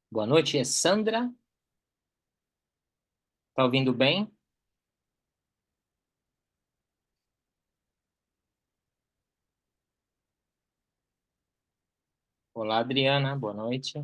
Boa noite, é Sandra. Tá ouvindo bem? Olá, Adriana, boa noite.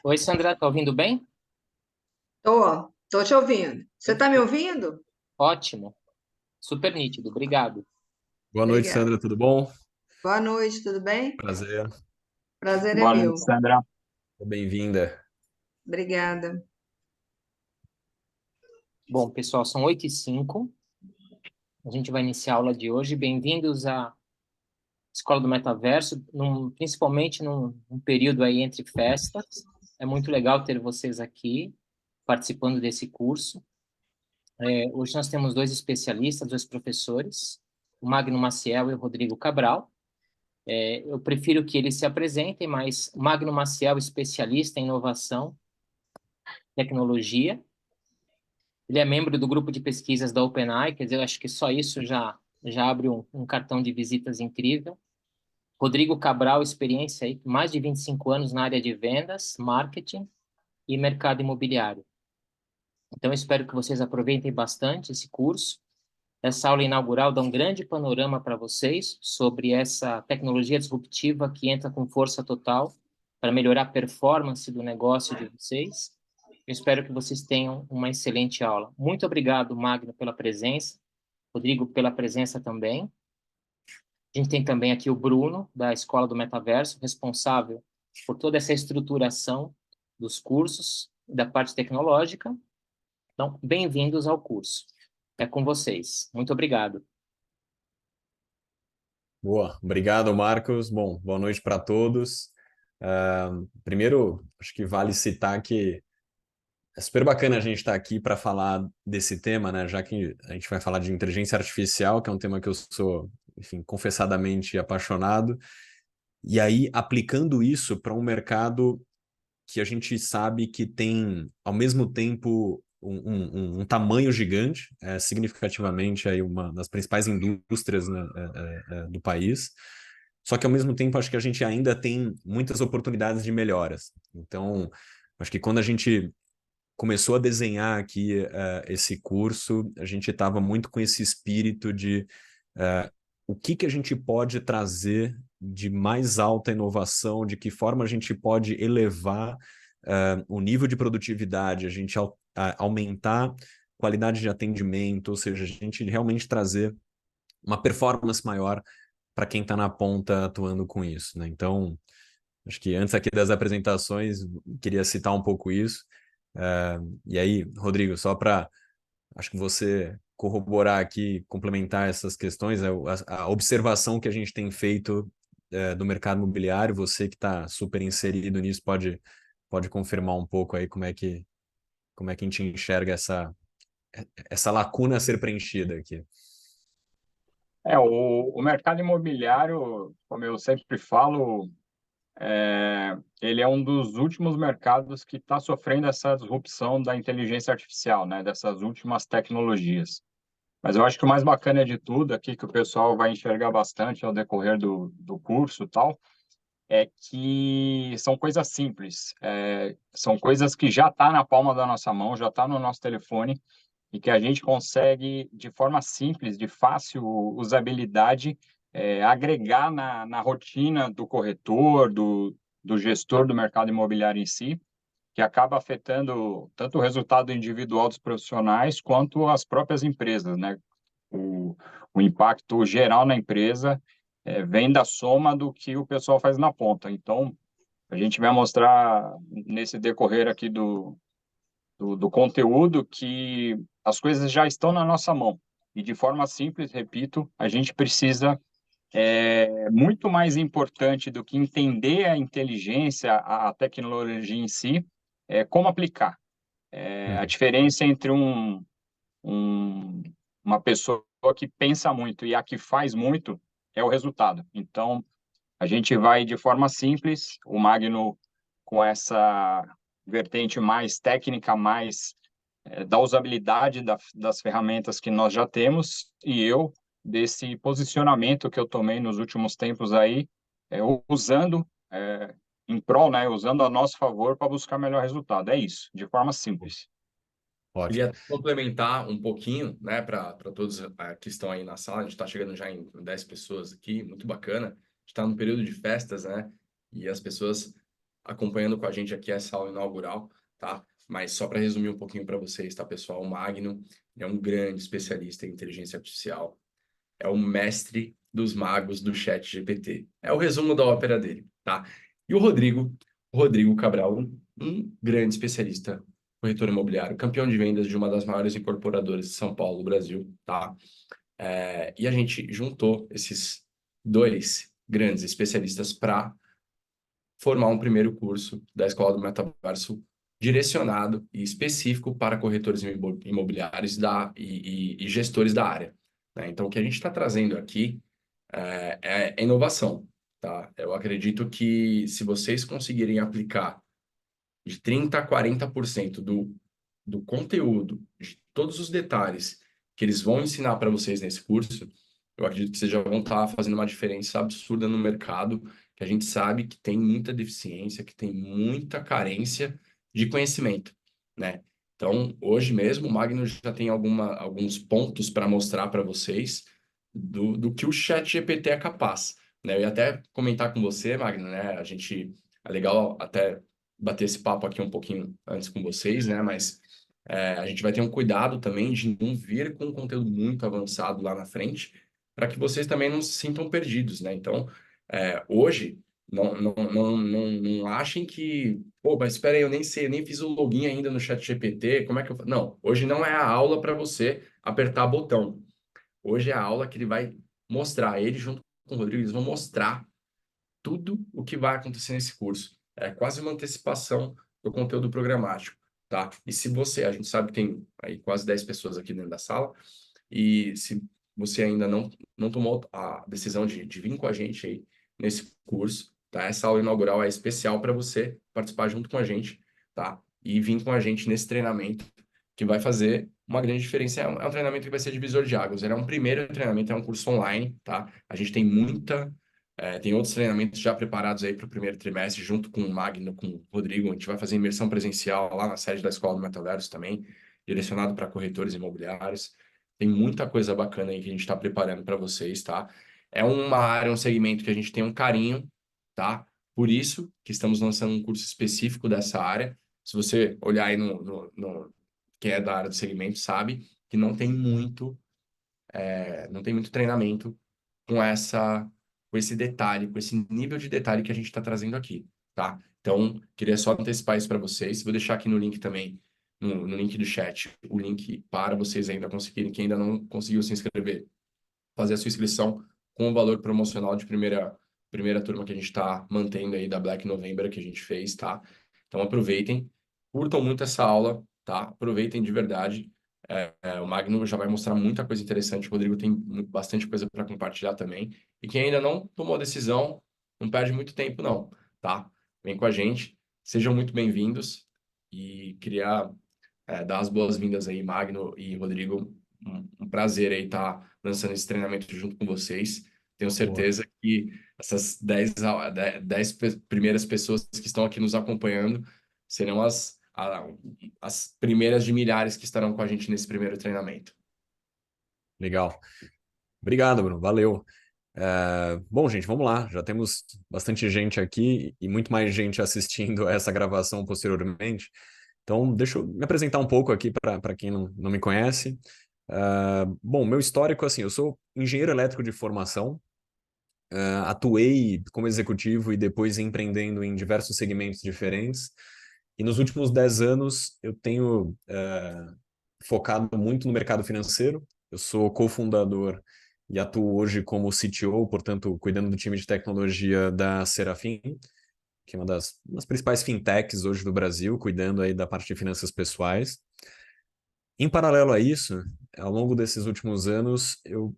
Oi, Sandra, tá ouvindo bem? Tô te ouvindo. Você tá me Perfeito. ouvindo? Ótimo, super nítido, obrigado. Boa noite, Obrigada. Sandra, tudo bom? Boa noite, tudo bem? Prazer, Prazer é Boa noite, meu. Sandra. bem-vinda. Obrigada. Bom, pessoal, são 8h05. A gente vai iniciar a aula de hoje. Bem-vindos à Escola do Metaverso, principalmente num período aí entre festas. É muito legal ter vocês aqui participando desse curso. Hoje nós temos dois especialistas, dois professores, o Magno Maciel e o Rodrigo Cabral. Eu prefiro que eles se apresentem, mas Magno Maciel, especialista em inovação, tecnologia. Ele é membro do grupo de pesquisas da OpenAI, quer dizer, eu acho que só isso já abre um cartão de visitas incrível. Rodrigo Cabral, experiência aí, mais de 25 anos na área de vendas, marketing e mercado imobiliário. Então, eu espero que vocês aproveitem bastante esse curso. Essa aula inaugural dá um grande panorama para vocês sobre essa tecnologia disruptiva que entra com força total para melhorar a performance do negócio de vocês. Eu espero que vocês tenham uma excelente aula. Muito obrigado, Magno, pela presença. Rodrigo, pela presença também. A gente tem também aqui o Bruno, da Escola do Metaverso, responsável por toda essa estruturação dos cursos e da parte tecnológica. Então, bem-vindos ao curso. É com vocês. Muito obrigado. Boa, obrigado, Marcos. Bom, boa noite para todos. Primeiro, acho que vale citar que é super bacana a gente estar aqui para falar desse tema, né? Já que a gente vai falar de inteligência artificial, que é um tema que eu sou, enfim, confessadamente apaixonado. E aí, aplicando isso para um mercado que a gente sabe que tem, ao mesmo tempo, um tamanho gigante, significativamente aí uma das principais indústrias, né, do país, só que ao mesmo tempo acho que a gente ainda tem muitas oportunidades de melhoras. Então, acho que quando a gente começou a desenhar aqui esse curso, a gente estava muito com esse espírito de o que a gente pode trazer de mais alta inovação, de que forma a gente pode elevar o nível de produtividade, a gente aumentar qualidade de atendimento, ou seja, a gente realmente trazer uma performance maior para quem está na ponta atuando com isso, né? Então, acho que antes aqui das apresentações, queria citar um pouco isso. E aí, Rodrigo, só para, acho que você corroborar aqui, complementar essas questões, a observação que a gente tem feito do mercado imobiliário, você que está super inserido nisso, pode confirmar um pouco aí como é que a gente enxerga essa lacuna a ser preenchida aqui. O mercado imobiliário, como eu sempre falo, ele é um dos últimos mercados que está sofrendo essa disrupção da inteligência artificial, né, dessas últimas tecnologias. Mas eu acho que o mais bacana de tudo aqui, que o pessoal vai enxergar bastante ao decorrer do curso e tal, é que são coisas simples, são coisas que já está na palma da nossa mão, já está no nosso telefone, e que a gente consegue, de forma simples, de fácil usabilidade, agregar na rotina do corretor, do gestor do mercado imobiliário em si, que acaba afetando tanto o resultado individual dos profissionais quanto as próprias empresas, né? O, o impacto geral na empresa vem da soma do que o pessoal faz na ponta. Então, a gente vai mostrar nesse decorrer aqui do conteúdo que as coisas já estão na nossa mão. E de forma simples, repito, a gente precisa, muito mais importante do que entender a inteligência, a tecnologia em si, como aplicar. A diferença entre uma pessoa que pensa muito e a que faz muito é o resultado. Então, a gente vai de forma simples, o Magno com essa vertente mais técnica, mais da usabilidade das ferramentas que nós já temos, e eu desse posicionamento que eu tomei nos últimos tempos aí, usando em prol, né, usando a nosso favor para buscar melhor resultado. É isso, de forma simples. Ótimo. Queria complementar um pouquinho, né, para todos que estão aí na sala. A gente está chegando já em 10 pessoas aqui, muito bacana. A gente está no período de festas, né? E as pessoas acompanhando com a gente aqui essa aula inaugural, tá? Mas só para resumir um pouquinho para vocês, tá, pessoal? O Magno é um grande especialista em inteligência artificial. É o mestre dos magos do chat GPT. É o resumo da ópera dele, tá? E o Rodrigo Cabral, um grande especialista, corretor imobiliário, campeão de vendas de uma das maiores incorporadoras de São Paulo, Brasil, tá? E a gente juntou esses dois grandes especialistas para formar um primeiro curso da Escola do Metaverso direcionado e específico para corretores imobiliários e gestores da área, né? Então, o que a gente está trazendo aqui é inovação, tá? Eu acredito que se vocês conseguirem aplicar de 30% a 40% do conteúdo, de todos os detalhes que eles vão ensinar para vocês nesse curso, eu acredito que vocês já vão estar fazendo uma diferença absurda no mercado, que a gente sabe que tem muita deficiência, que tem muita carência de conhecimento, né? Então, hoje mesmo, o Magno já tem alguns pontos para mostrar para vocês do que o chat GPT é capaz, né? Eu ia até comentar com você, Magno, né? É legal até bater esse papo aqui um pouquinho antes com vocês, né? Mas a gente vai ter um cuidado também de não vir com um conteúdo muito avançado lá na frente, para que vocês também não se sintam perdidos, né? Então, hoje, não achem que, pô, mas espera aí, eu nem sei, eu nem fiz o login ainda no chat GPT, como é que eu faço? Não, hoje não é a aula para você apertar botão. Hoje é a aula que ele vai mostrar, ele junto com o Rodrigo, eles vão mostrar tudo o que vai acontecer nesse curso. É quase uma antecipação do conteúdo programático, tá? E se você, a gente sabe que tem aí quase 10 pessoas aqui dentro da sala, e se você ainda não tomou a decisão de vir com a gente aí nesse curso, tá? Essa aula inaugural é especial para você participar junto com a gente, tá? E vir com a gente nesse treinamento que vai fazer uma grande diferença. É um treinamento que vai ser divisor de águas. Ele é um primeiro treinamento, é um curso online, tá? A gente tem tem outros treinamentos já preparados aí para o primeiro trimestre, junto com o Magno, com o Rodrigo. A gente vai fazer imersão presencial lá na sede da Escola do Metaverso também, direcionado para corretores imobiliários. Tem muita coisa bacana aí que a gente está preparando para vocês, tá? É uma área, um segmento que a gente tem um carinho, tá? Por isso que estamos lançando um curso específico dessa área. Se você olhar aí quem é da área do segmento, sabe que não tem muito treinamento com com esse detalhe, com esse nível de detalhe que a gente está trazendo aqui, tá? Então, queria só antecipar isso para vocês. Vou deixar aqui no link também, no link do chat, o link para vocês ainda conseguirem, quem ainda não conseguiu se inscrever, fazer a sua inscrição com o valor promocional de primeira turma que a gente está mantendo aí da Black November que a gente fez, tá? Então, aproveitem, curtam muito essa aula, tá? Aproveitem de verdade. O Magno já vai mostrar muita coisa interessante. O Rodrigo tem bastante coisa para compartilhar também. E quem ainda não tomou a decisão, não perde muito tempo, não, tá? Vem com a gente, sejam muito bem-vindos. E queria dar as boas-vindas aí, Magno e Rodrigo. Um prazer aí estar lançando esse treinamento junto com vocês. Tenho certeza que essas 10 primeiras pessoas que estão aqui nos acompanhando serão as primeiras de milhares que estarão com a gente nesse primeiro treinamento. Legal. Obrigado, Bruno. Valeu. Bom, gente, vamos lá. Já temos bastante gente aqui e muito mais gente assistindo a essa gravação posteriormente. Então, deixa eu me apresentar um pouco aqui para quem não me conhece. Bom, meu histórico, assim, eu sou engenheiro elétrico de formação, atuei como executivo e depois empreendendo em diversos segmentos diferentes. E nos últimos 10 anos eu tenho focado muito no mercado financeiro. Eu sou cofundador e atuo hoje como CTO, portanto, cuidando do time de tecnologia da Serafin. que é uma das principais fintechs hoje do Brasil, cuidando aí da parte de finanças pessoais. Em paralelo a isso, ao longo desses últimos anos, eu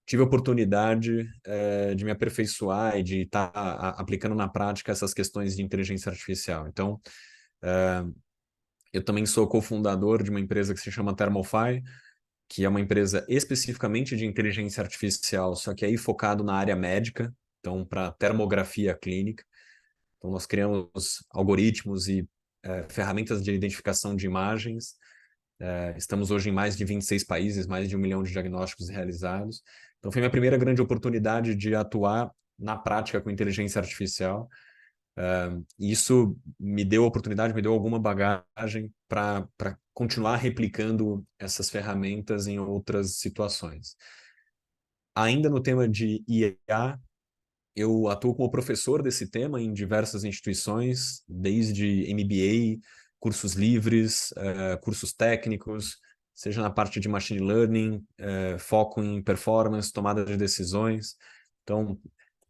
tive a oportunidade de me aperfeiçoar e de estar aplicando na prática essas questões de inteligência artificial. Então, eu também sou cofundador de uma empresa que se chama Thermofy, que é uma empresa especificamente de inteligência artificial, só que aí focado na área médica, então para termografia clínica. Então nós criamos algoritmos e ferramentas de identificação de imagens. Estamos hoje em mais de 26 países, mais de 1 milhão de diagnósticos realizados. Então foi minha primeira grande oportunidade de atuar na prática com inteligência artificial. E isso me deu a oportunidade, me deu alguma bagagem para continuar replicando essas ferramentas em outras situações. Ainda no tema de IA, eu atuo como professor desse tema em diversas instituições, desde MBA, cursos livres, cursos técnicos, seja na parte de machine learning, foco em performance, tomada de decisões. Então,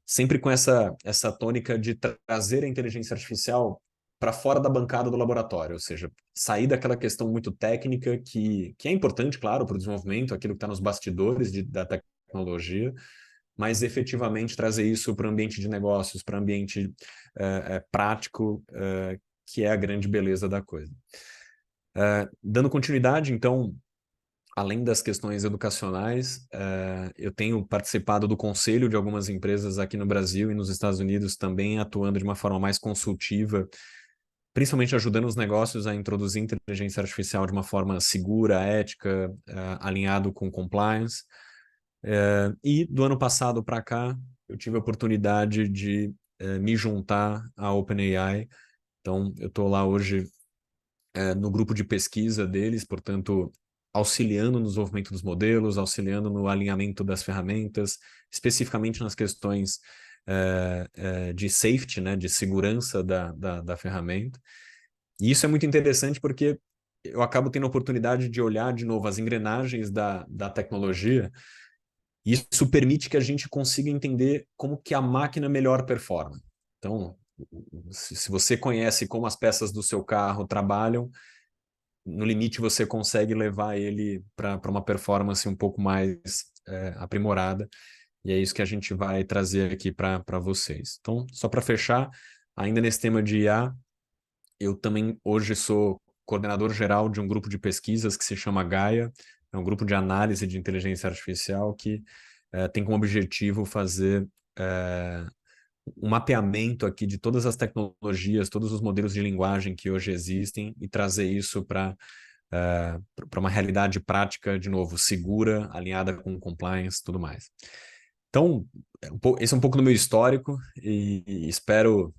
sempre com essa tônica de trazer a inteligência artificial para fora da bancada do laboratório, ou seja, sair daquela questão muito técnica que é importante, claro, para o desenvolvimento, aquilo que está nos bastidores da tecnologia, mas efetivamente trazer isso para o ambiente de negócios, para o ambiente prático, que é a grande beleza da coisa. Dando continuidade, então, além das questões educacionais, eu tenho participado do conselho de algumas empresas aqui no Brasil e nos Estados Unidos também, atuando de uma forma mais consultiva, principalmente ajudando os negócios a introduzir inteligência artificial de uma forma segura, ética, alinhado com compliance. E do ano passado para cá, eu tive a oportunidade de me juntar à OpenAI. Então, eu estou lá hoje no grupo de pesquisa deles, portanto, auxiliando no desenvolvimento dos modelos, auxiliando no alinhamento das ferramentas, especificamente nas questões de safety, né, de segurança da ferramenta. E isso é muito interessante porque eu acabo tendo a oportunidade de olhar de novo as engrenagens da tecnologia. E isso permite que a gente consiga entender como que a máquina melhor performa. Então, se você conhece como as peças do seu carro trabalham, no limite você consegue levar ele para uma performance um pouco mais aprimorada. E é isso que a gente vai trazer aqui para vocês. Então, só para fechar, ainda nesse tema de IA, eu também hoje sou coordenador geral de um grupo de pesquisas que se chama Gaia. É um grupo de análise de inteligência artificial que tem como objetivo fazer um mapeamento aqui de todas as tecnologias, todos os modelos de linguagem que hoje existem e trazer isso para uma realidade prática, de novo, segura, alinhada com compliance e tudo mais. Então, esse é um pouco do meu histórico e espero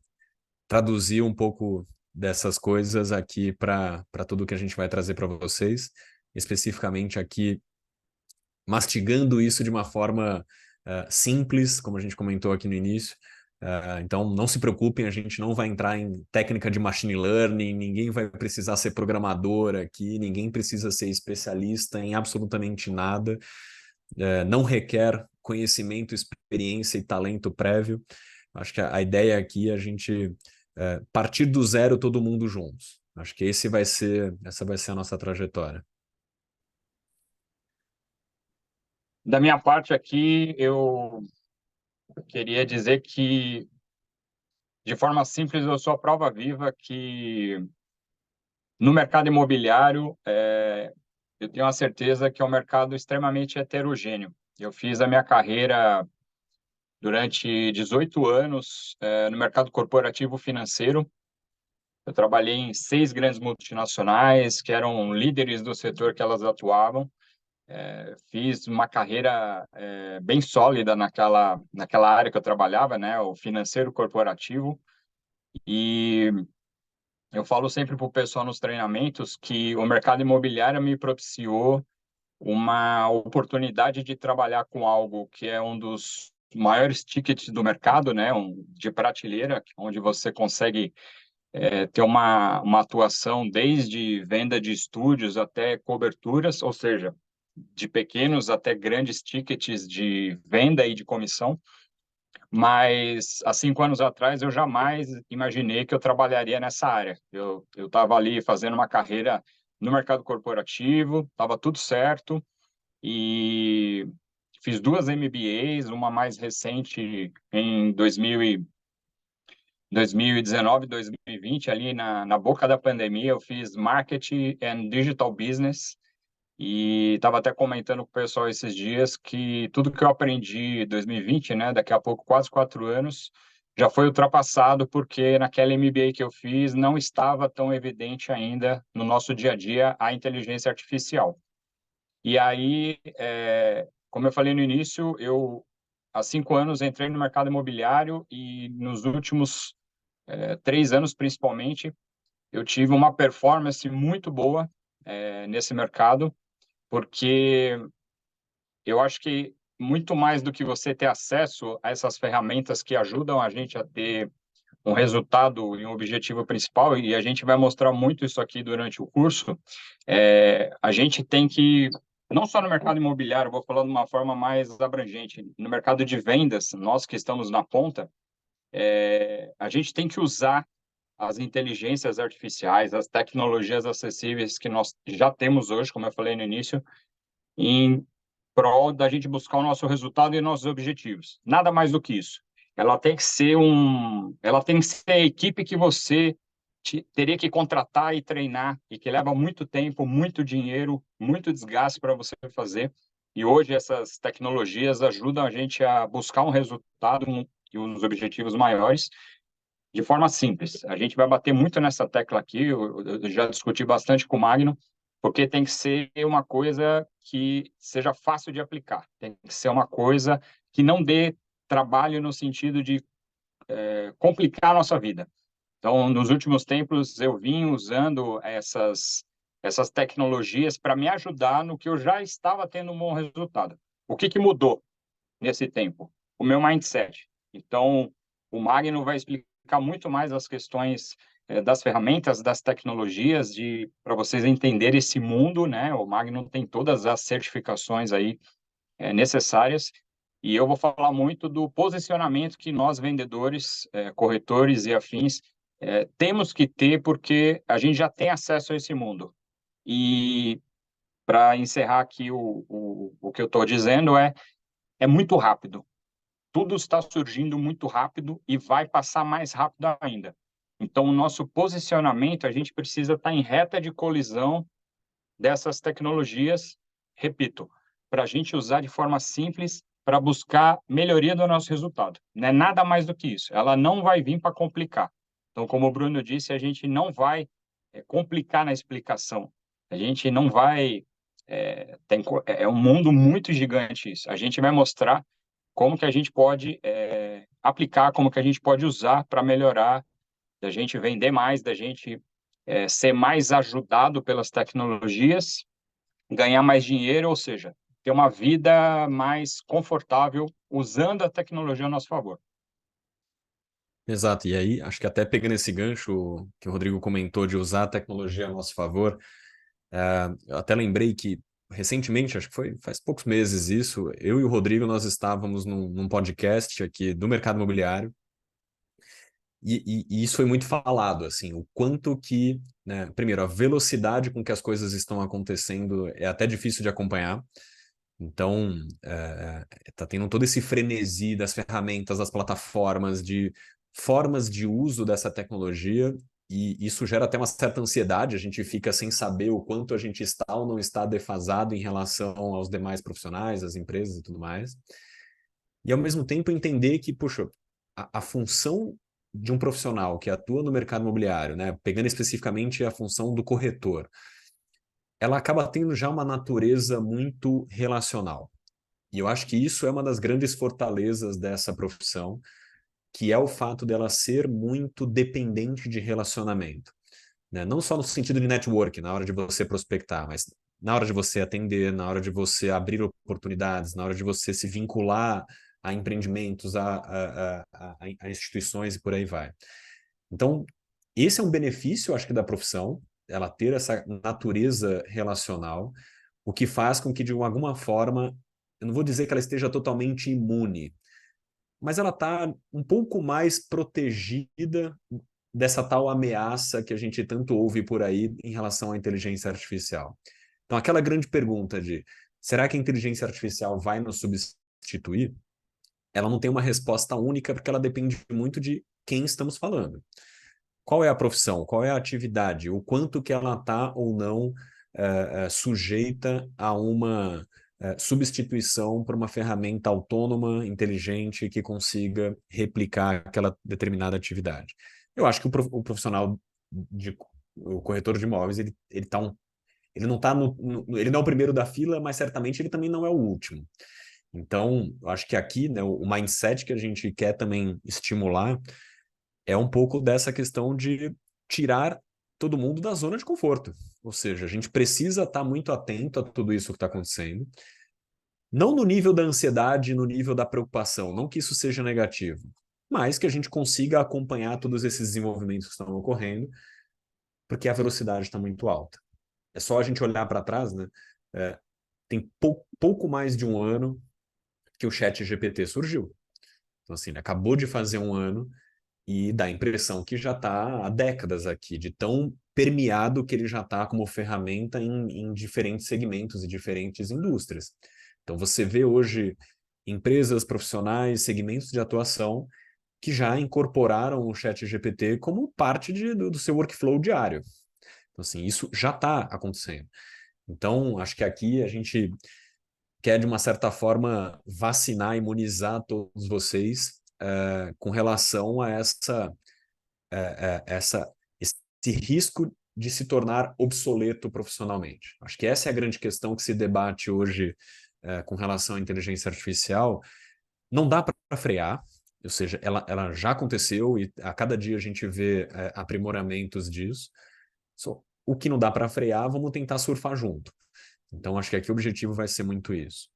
traduzir um pouco dessas coisas aqui para tudo que a gente vai trazer para vocês, especificamente aqui, mastigando isso de uma forma simples, como a gente comentou aqui no início. Então, não se preocupem, a gente não vai entrar em técnica de machine learning, ninguém vai precisar ser programador aqui, ninguém precisa ser especialista em absolutamente nada, não requer conhecimento, experiência e talento prévio. Acho que a ideia aqui é a gente partir do zero todo mundo juntos. Acho que essa vai ser a nossa trajetória. Da minha parte aqui, eu queria dizer que, de forma simples, eu sou a prova viva que no mercado imobiliário, eu tenho a certeza que é um mercado extremamente heterogêneo. Eu fiz a minha carreira durante 18 anos no mercado corporativo financeiro. Eu trabalhei em 6 grandes multinacionais que eram líderes do setor que elas atuavam. Fiz uma carreira bem sólida naquela área que eu trabalhava, né, o financeiro corporativo. E eu falo sempre para o pessoal nos treinamentos que o mercado imobiliário me propiciou uma oportunidade de trabalhar com algo que é um dos maiores tickets do mercado, né, de prateleira, onde você consegue ter uma atuação desde venda de estúdios até coberturas, ou seja, de pequenos até grandes tickets de venda e de comissão. Mas há 5 anos atrás eu jamais imaginei que eu trabalharia nessa área. Eu estava ali fazendo uma carreira no mercado corporativo, estava tudo certo e fiz 2 MBAs, uma mais recente em 2019, 2020, ali na boca da pandemia, eu fiz Marketing and Digital Business e estava até comentando com o pessoal esses dias que tudo que eu aprendi em 2020, né, daqui a pouco, quase 4 anos, já foi ultrapassado porque naquela MBA que eu fiz não estava tão evidente ainda no nosso dia a dia a inteligência artificial. E aí, como eu falei no início, eu há 5 anos entrei no mercado imobiliário e nos últimos 3 anos, principalmente, eu tive uma performance muito boa nesse mercado, porque eu acho que muito mais do que você ter acesso a essas ferramentas que ajudam a gente a ter um resultado e um objetivo principal, e a gente vai mostrar muito isso aqui durante o curso, a gente tem que, não só no mercado imobiliário, vou falar de uma forma mais abrangente, no mercado de vendas, nós que estamos na ponta, a gente tem que usar as inteligências artificiais, as tecnologias acessíveis que nós já temos hoje, como eu falei no início, em prol da gente buscar o nosso resultado e nossos objetivos. Nada mais do que isso. Ela tem que ser a equipe que você teria que contratar e treinar e que leva muito tempo, muito dinheiro, muito desgaste para você fazer. E hoje essas tecnologias ajudam a gente a buscar um resultado e uns objetivos maiores de forma simples. A gente vai bater muito nessa tecla aqui, eu já discuti bastante com o Magno, porque tem que ser uma coisa que seja fácil de aplicar, tem que ser uma coisa que não dê trabalho no sentido de complicar a nossa vida. Então, nos últimos tempos, eu vim usando essas tecnologias para me ajudar no que eu já estava tendo um bom resultado. O que mudou nesse tempo? O meu mindset. Então, o Magno vai explicar muito mais as questões das ferramentas, das tecnologias, para vocês entenderem esse mundo, né? O Magno tem todas as certificações aí necessárias, e eu vou falar muito do posicionamento que nós, vendedores, corretores e afins, temos que ter, porque a gente já tem acesso a esse mundo. E, para encerrar aqui, o que eu estou dizendo é muito rápido. Tudo está surgindo muito rápido e vai passar mais rápido ainda. Então, o nosso posicionamento, a gente precisa estar em reta de colisão dessas tecnologias, repito, para a gente usar de forma simples para buscar melhoria do nosso resultado. Não é nada mais do que isso. Ela não vai vir para complicar. Então, como o Bruno disse, a gente não vai complicar na explicação. A gente não vai... é um mundo muito gigante isso. A gente vai mostrar como que a gente pode aplicar, como que a gente pode usar para melhorar, da gente vender mais, da gente ser mais ajudado pelas tecnologias, ganhar mais dinheiro, ou seja, ter uma vida mais confortável usando a tecnologia a nosso favor. Exato, e aí acho que até pegando esse gancho que o Rodrigo comentou de usar a tecnologia a nosso favor, eu até lembrei que recentemente, acho que foi faz poucos meses isso, eu e o Rodrigo nós estávamos num podcast aqui do mercado imobiliário e isso foi muito falado, assim, o quanto que, né, primeiro, a velocidade com que as coisas estão acontecendo é até difícil de acompanhar. Então, tá tendo todo esse frenesi das ferramentas, das plataformas, de formas de uso dessa tecnologia, e isso gera até uma certa ansiedade, a gente fica sem saber o quanto a gente está ou não está defasado em relação aos demais profissionais, às empresas e tudo mais. E, ao mesmo tempo, entender que, puxa, a função de um profissional que atua no mercado imobiliário, né, pegando especificamente a função do corretor, ela acaba tendo já uma natureza muito relacional. E eu acho que isso é uma das grandes fortalezas dessa profissão, que é o fato dela ser muito dependente de relacionamento, né? Não só no sentido de network, na hora de você prospectar, mas na hora de você atender, na hora de você abrir oportunidades, na hora de você se vincular a empreendimentos, a instituições e por aí vai. Então, esse é um benefício, acho que, da profissão, ela ter essa natureza relacional, o que faz com que, de alguma forma, eu não vou dizer que ela esteja totalmente imune, mas ela está um pouco mais protegida dessa tal ameaça que a gente tanto ouve por aí em relação à inteligência artificial. Então, aquela grande pergunta de será que a inteligência artificial vai nos substituir? Ela não tem uma resposta única porque ela depende muito de quem estamos falando. Qual é a profissão? Qual é a atividade? O quanto que ela está ou não sujeita a uma substituição por uma ferramenta autônoma, inteligente, que consiga replicar aquela determinada atividade. Eu acho que o profissional, o corretor de imóveis, ele não tá ele não é o primeiro da fila, mas certamente ele também não é o último. Então, eu acho que aqui, né, o mindset que a gente quer também estimular é um pouco dessa questão de tirar todo mundo da zona de conforto. Ou seja, a gente precisa estar muito atento a tudo isso que está acontecendo, não no nível da ansiedade, no nível da preocupação, não que isso seja negativo, mas que a gente consiga acompanhar todos esses desenvolvimentos que estão ocorrendo, porque a velocidade está muito alta. É só a gente olhar para trás, né? Tem pouco mais de um ano que o ChatGPT surgiu. Então, assim, ele acabou de fazer um ano e dá a impressão que já está há décadas aqui, de tão permeado que ele já está como ferramenta em diferentes segmentos e diferentes indústrias. Então, você vê hoje empresas, profissionais, segmentos de atuação que já incorporaram o ChatGPT como parte do seu workflow diário. Então, assim, isso já está acontecendo. Então, acho que aqui a gente quer, de uma certa forma, vacinar, imunizar todos vocês com relação a esse risco de se tornar obsoleto profissionalmente. Acho que essa é a grande questão que se debate hoje com relação à inteligência artificial. Não dá para frear, ou seja, ela já aconteceu e a cada dia a gente vê aprimoramentos disso. O que não dá para frear, vamos tentar surfar junto. Então, acho que aqui o objetivo vai ser muito isso.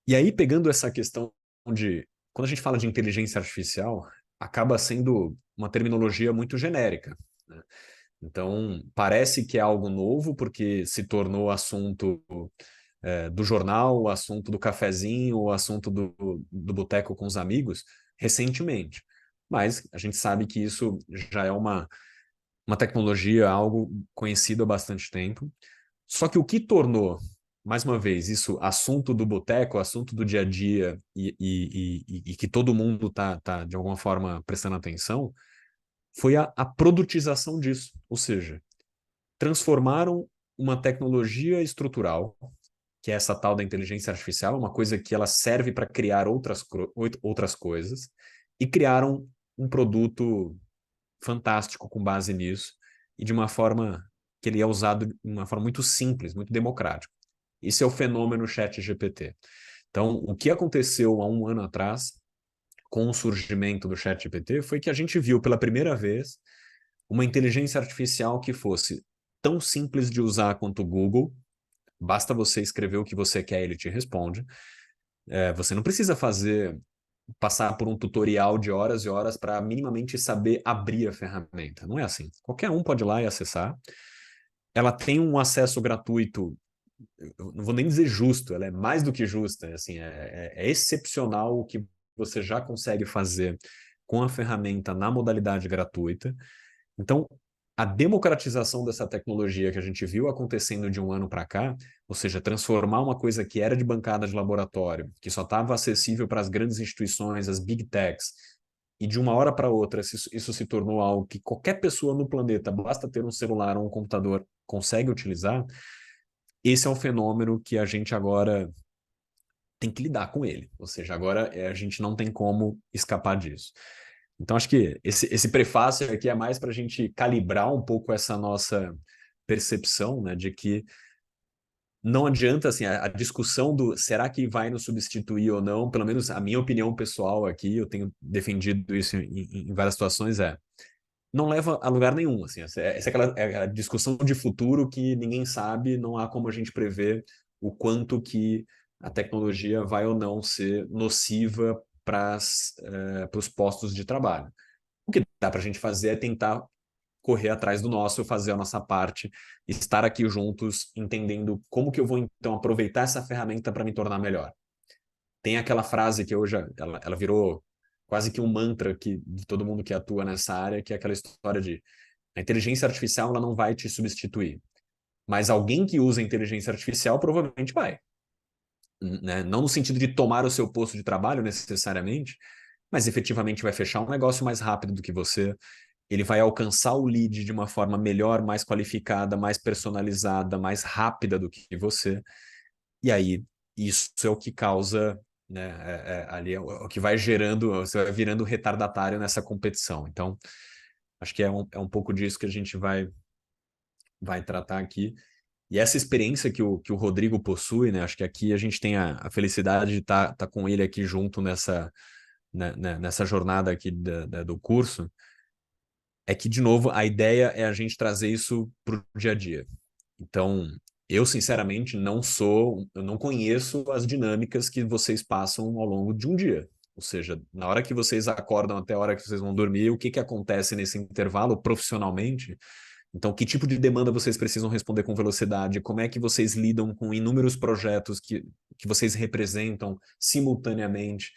E aí, pegando essa questão de... Quando a gente fala de inteligência artificial, acaba sendo uma terminologia muito genérica, né? Então, parece que é algo novo, porque se tornou assunto do jornal, o assunto do cafezinho, o assunto do boteco com os amigos, recentemente. Mas a gente sabe que isso já é uma tecnologia, algo conhecido há bastante tempo. Só que o que tornou, mais uma vez, isso assunto do boteco, assunto do dia a dia e que todo mundo tá, de alguma forma, prestando atenção, foi a produtização disso. Ou seja, transformaram uma tecnologia estrutural, que é essa tal da inteligência artificial, uma coisa que ela serve para criar outras coisas, e criaram um produto fantástico com base nisso, e de uma forma que ele é usado de uma forma muito simples, muito democrática. Esse é o fenômeno ChatGPT. Então, o que aconteceu há um ano atrás, com o surgimento do ChatGPT, foi que a gente viu pela primeira vez uma inteligência artificial que fosse tão simples de usar quanto o Google. Basta você escrever o que você quer, ele te responde. Você não precisa passar por um tutorial de horas e horas para minimamente saber abrir a ferramenta. Não é assim. Qualquer um pode ir lá e acessar. Ela tem um acesso gratuito, eu não vou nem dizer justo, ela é mais do que justa. Assim, é excepcional o que você já consegue fazer com a ferramenta na modalidade gratuita. Então, a democratização dessa tecnologia que a gente viu acontecendo de um ano para cá, ou seja, transformar uma coisa que era de bancada de laboratório, que só estava acessível para as grandes instituições, as big techs, e de uma hora para outra isso se tornou algo que qualquer pessoa no planeta, basta ter um celular ou um computador, consegue utilizar. Esse é um fenômeno que a gente agora tem que lidar com ele. Ou seja, agora a gente não tem como escapar disso. Então, acho que esse prefácio aqui é mais para a gente calibrar um pouco essa nossa percepção, né, de que não adianta, assim, a discussão do será que vai nos substituir ou não, pelo menos a minha opinião pessoal aqui, eu tenho defendido isso em várias situações, não leva a lugar nenhum. Assim, essa é aquela discussão de futuro que ninguém sabe, não há como a gente prever o quanto que a tecnologia vai ou não ser nociva para os postos de trabalho. O que dá para a gente fazer é tentar correr atrás do nosso, fazer a nossa parte, estar aqui juntos, entendendo como que eu vou, então, aproveitar essa ferramenta para me tornar melhor. tem aquela frase que hoje ela virou quase que um mantra de todo mundo que atua nessa área, que é aquela história de a inteligência artificial ela não vai te substituir, mas alguém que usa a inteligência artificial provavelmente vai, né? Não no sentido de tomar o seu posto de trabalho necessariamente, mas efetivamente vai fechar um negócio mais rápido do que você, ele vai alcançar o lead de uma forma melhor, mais qualificada, mais personalizada, mais rápida do que você, e aí isso é o que causa, né, ali é o que vai gerando, você vai virando retardatário nessa competição. Então, acho que é um pouco disso que a gente vai tratar aqui. E essa experiência que o Rodrigo possui, né? Acho que aqui a gente tem a felicidade de tá com ele aqui junto nessa jornada aqui do curso. É que, de novo, a ideia é a gente trazer isso para o dia a dia. Então, eu, sinceramente, eu não conheço as dinâmicas que vocês passam ao longo de um dia. Ou seja, na hora que vocês acordam até a hora que vocês vão dormir, o que acontece nesse intervalo profissionalmente? Então, que tipo de demanda vocês precisam responder com velocidade? Como é que vocês lidam com inúmeros projetos que vocês representam simultaneamente?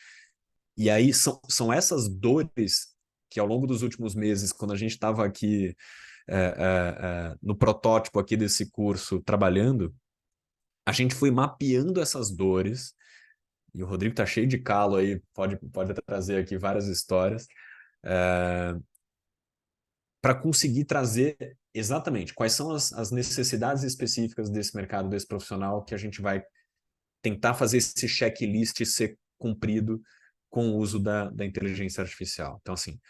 E aí são essas dores que ao longo dos últimos meses, quando a gente estava aqui no protótipo aqui desse curso trabalhando, a gente foi mapeando essas dores, e o Rodrigo tá cheio de calo aí, pode até trazer aqui várias histórias, para conseguir trazer exatamente quais são as necessidades específicas desse mercado, desse profissional, que a gente vai tentar fazer esse checklist ser cumprido com o uso da inteligência artificial. Então, assim,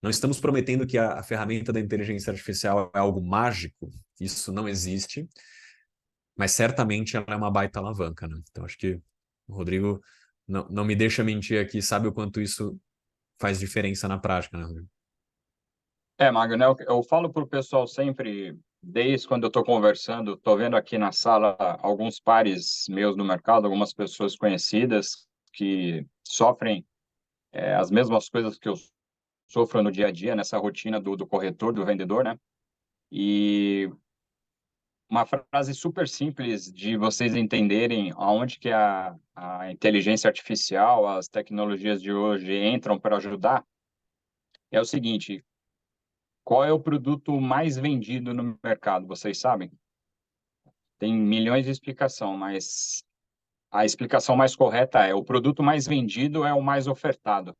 não estamos prometendo que a ferramenta da inteligência artificial é algo mágico, isso não existe, mas certamente ela é uma baita alavanca, né? Então, acho que o Rodrigo não me deixa mentir aqui, sabe o quanto isso faz diferença na prática, né, Rodrigo? Magno, né, eu falo para o pessoal sempre, desde quando eu estou conversando, estou vendo aqui na sala alguns pares meus no mercado, algumas pessoas conhecidas que sofrem as mesmas coisas que eu sofro no dia a dia, nessa rotina do corretor, do vendedor, né? E uma frase super simples de vocês entenderem aonde que a inteligência artificial, as tecnologias de hoje entram para ajudar, é o seguinte: qual é o produto mais vendido no mercado? Vocês sabem? Tem milhões de explicações, mas a explicação mais correta é: o produto mais vendido é o mais ofertado.